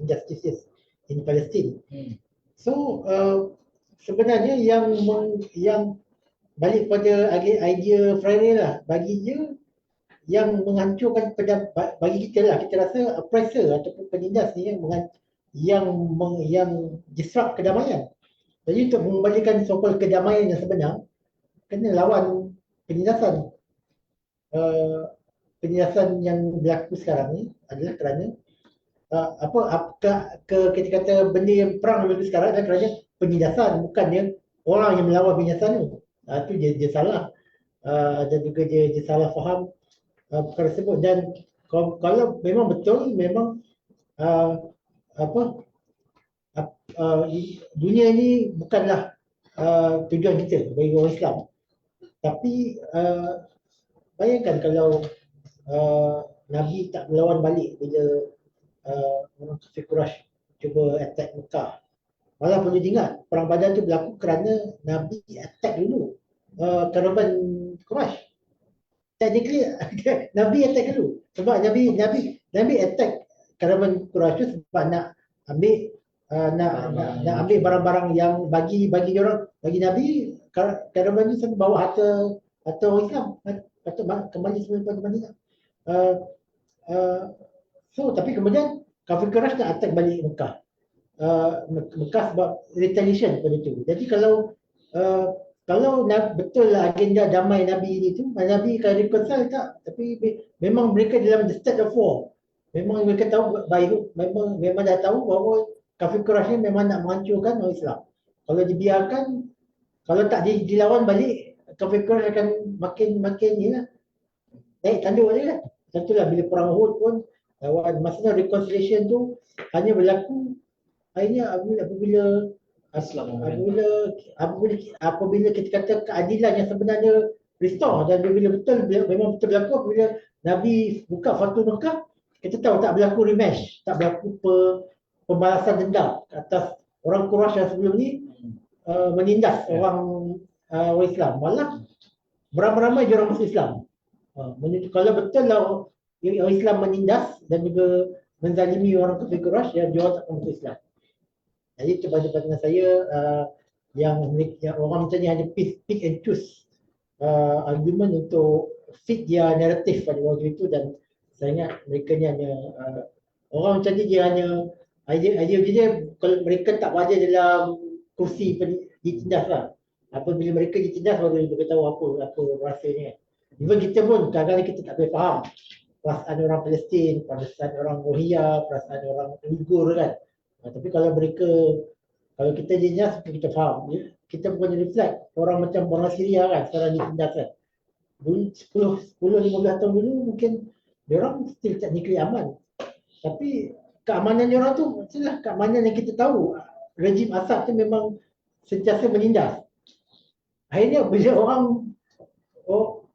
injustices in Palestine. So sebenarnya yang balik pada idea Friday lah, bagi dia yang menghancurkan bagi kita lah, kita rasa oppressor ataupun penindas ni yang disrupt kedamaian. Jadi untuk mengembalikan so-called kedamaian yang sebenar, kena lawan penindasan. Penindasan yang berlaku sekarang ni adalah kerana kita kata benda yang perang berlaku sekarang adalah kerana penindasan, bukannya orang yang melawan penindasan tu. Itu dia salah. Dan juga dia salah faham perkara tersebut. Dan kalau memang betul, memang dunia ni bukanlah tujuan kita bagi orang Islam. Tapi bayangkan kalau Nabi tak melawan balik bila orang kafir Quraisy cuba attack Mekah. Malah perlu diingat, perang Badar tu berlaku kerana Nabi attack dulu karavan Quraisy. Technically Nabi attack dulu. Sebab Nabi attack karavan Quraisy tu sebab nak ambil nak ambil barang-barang yang bagi orang, bagi Nabi karavan tu sampai bawa harta orang Islam patut kembali semula pada Madinah. So tapi kemudian kafir Quraisy nak attack balik Mekah. Mekah sebab retaliation pada tu. Jadi kalau betul lah agenda damai Nabi ni tu, Nabi akan reconcile tak? Tapi memang mereka dalam the state of war. Memang mereka tahu baik, memang dah tahu bahawa kafir Quraisy ni memang nak menghancurkan orang Islam. Kalau dibiarkan, kalau tak dilawan balik, kafir Quraisy akan makin ni lah, naik tanduk je kan. Tentulah bila perang Uhud pun maksudnya reconciliation tu hanya berlaku akhirnya apabila kita kata keadilan yang sebenarnya restore, dan memang betul berlaku apabila Nabi buka Fatu Mekah, kita tahu tak berlaku rematch, tak berlaku pembalasan dendam atas orang Quraisy yang sebelum ni menindas orang Islam. Malah beramai-ramai je orang masuk Islam. Kalau betul lah orang Islam menindas dan juga menzalimi orang kafir Quraisy, yang dia tak masuk Islam. Jadi itu pandangan saya, yang orang macam ni hanya pick and choose argument untuk fit dia naratif pada waktu itu. Dan saya ingat mereka ni hanya orang macam ni, dia hanya idea dia kalau mereka tak berada dalam kursi ditindas lah. Apabila mereka ditindas baru mereka tahu apa rasanya. Even kita pun kadang-kadang kita tak boleh faham perasaan orang Palestin, perasaan orang Rohingya, perasaan orang Uyghur kan. Tapi kalau kita ditindas, kita faham. Kita bukan reflect orang macam orang Syria kan, sekarang ditindas kan. 10-15 tahun dulu mungkin diorang still technically aman. Tapi keamanan diorang tu itulah keamanan yang kita tahu. Rejim Assad tu memang sentiasa menindas. Akhirnya bila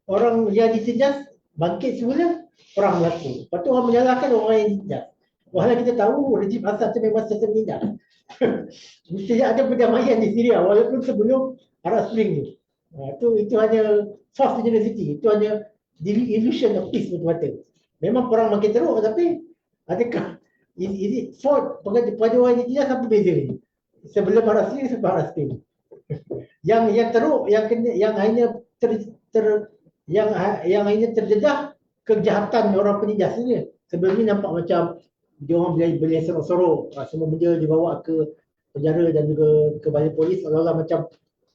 orang yang ditindas bangkit semula, perang berlaku. Lepas tu orang menyalahkan orang yang ditindas. Walau kita tahu rejim Assad tu memang sentiasa menindas. Mestinya ada perdamaian di Syria walaupun sebelum Arab Spring tu. Itu hanya false generosity. Itu hanya illusion of peace betul-betul. Memang perang makin teruk, tapi adakah ini fault pada orang India apa beza ni? Sebelum Palestin sampai Palestin. Yang teruk yang hanya yang hanya terdedah kejahatan orang penindas ni. Sebelum ni nampak macam dia orang boleh sorok-sorok, semua benda dibawa ke penjara dan juga ke balai polis, seolah-olah macam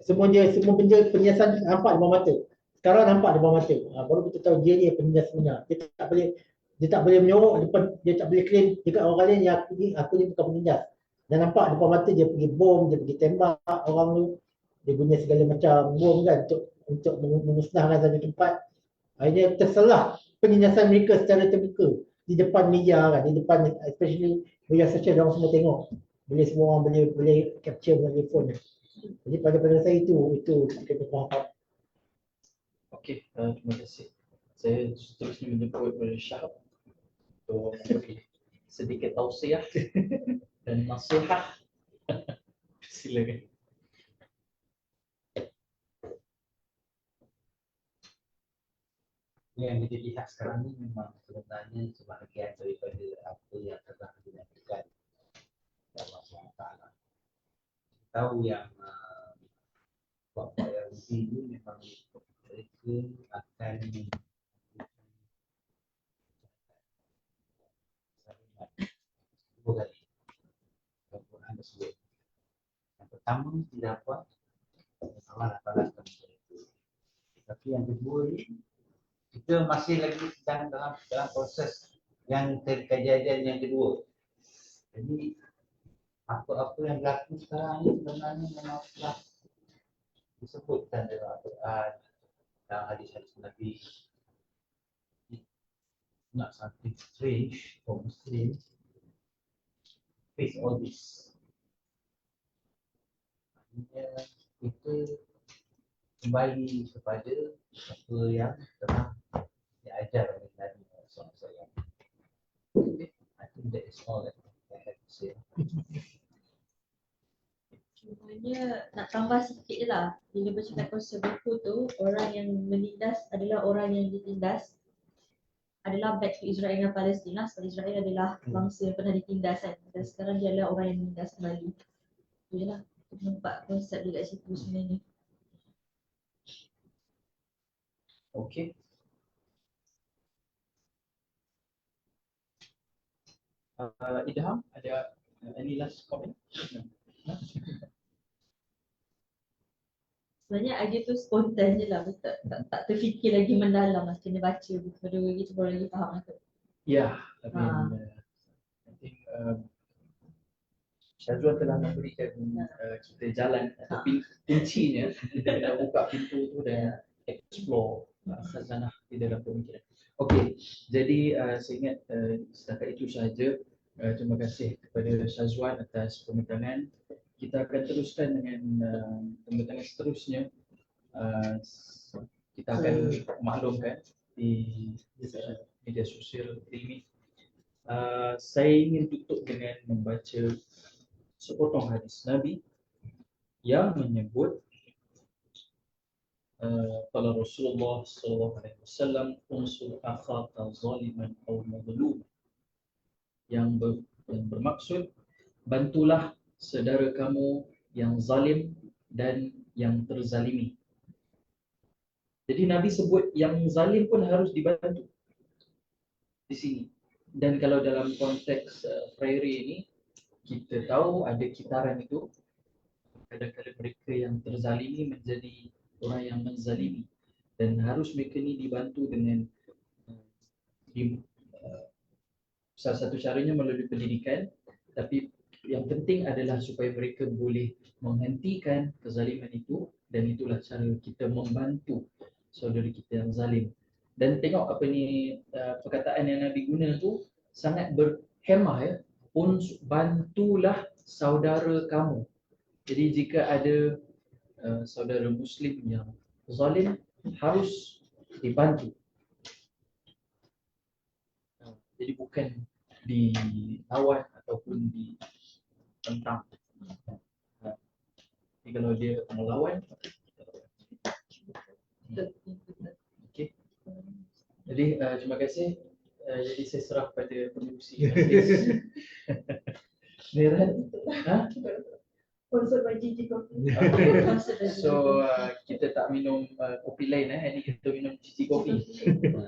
semua benda penindasan nampak di bawah mata. Sekarang nampak di bawah mata. Baru kita tahu dia ni penindas sebenar. Dia tak boleh menyorok depan, dia tak boleh claim dekat orang lain yang aku ni bukan penindas. Dan nampak depan mata dia pergi bom, dia pergi tembak orang tu. Dia guna segala macam bom kan untuk memusnahkan satu tempat. Akhirnya terselah penindasan mereka secara terbuka di depan media kan, di depan especially media sosial, orang semua tengok. Semua orang boleh capture melalui phone. Jadi pada saya itu kita faham. Okey, terima kasih. Saya seterusnya menjemput kepada Syahab untuk memberi sedikit tausiah dan nasihat. Silakan. Yang kita lihat sekarang ini memang sebenarnya sebahagian daripada apa yang telah dilakukan Allah SWT. Tahu yang Bapak Yahudi ini memang mereka akan dua kali Al-Quran tersebut. Yang pertama tidak apa Allah balaskan mereka. Tapi yang kedua ini kita masih lagi sedang dalam proses yang kejadian yang kedua. Jadi apa-apa yang berlaku sekarang ini sebenarnya memang telah disebutkan dalam Al-Quran, dalam hadis-hadis Nabi. Not something strange for Muslims face all this. Maksudnya kita kembali kepada apa yang telah diajar oleh Nabi SAW. I think that is all that I have to say. Cumanya nak tambah sikit je lah. Bila bercakap konsep buku tu, orang yang menindas adalah orang yang ditindas adalah back to Israel dengan Palestin lah. Sebab Israel adalah bangsa yang pernah ditindas kan. Dan sekarang dia adalah orang yang menindas kembali. Itu je lah. Nampak konsep dia kat situ sebenarnya. Okey. Idham, ada any last comment? Sebenarnya idea tu spontan je lah. Tak terfikir lagi mendalam lah. Kena baca buku kedua gitu baru lagi faham lah tu. Ya, I think Syazwan telah memberikan kita jalan atau kuncinya. Kita kena buka pintu tu dan explore khazanah di dalam pemikiran. Okey, jadi saya ingat setakat itu sahaja. Terima kasih kepada Syazwan atas pembentangan. Kita akan teruskan dengan pembentangan seterusnya. Kita akan maklumkan di media sosial ini. Saya ingin tutup dengan membaca sepotong hadis Nabi yang menyebut kalau Rasulullah SAW unsur akhaka zaliman aw mazlum, yang bermaksud bantulah saudara kamu yang zalim dan yang terzalimi. Jadi Nabi sebut yang zalim pun harus dibantu di sini. Dan kalau dalam konteks prairie ini, kita tahu ada kitaran itu. Kadang-kadang mereka yang terzalimi menjadi orang yang menzalimi. Dan harus mereka ni dibantu dengan salah satu caranya melalui pendidikan. Tapi yang penting adalah supaya mereka boleh menghentikan kezaliman itu. Dan itulah cara kita membantu saudara kita yang zalim. Dan tengok apa ni perkataan yang Nabi guna tu sangat berhemah ya. Bantulah saudara kamu. Jadi jika ada saudara Muslim yang zalim harus dibantu. Jadi bukan dilawan ataupun ditentang. Jadi kalau dia melawan, okey. Jadi terima kasih Jadi saya serah pada pengurusi. Neran? Ha? Sponsor by Gigi Coffee. Okay. Sponsor by Gigi So Coffee. kita tak minum kopi lain Ini kita minum Gigi Coffee.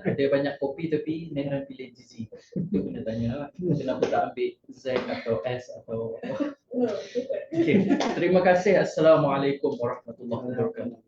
Ada banyak kopi tapi Neran pilih Gigi. Itu kena tanya lah. Kenapa tak ambil Z atau S atau No, okay. Terima kasih. Assalamualaikum warahmatullahi wabarakatuh.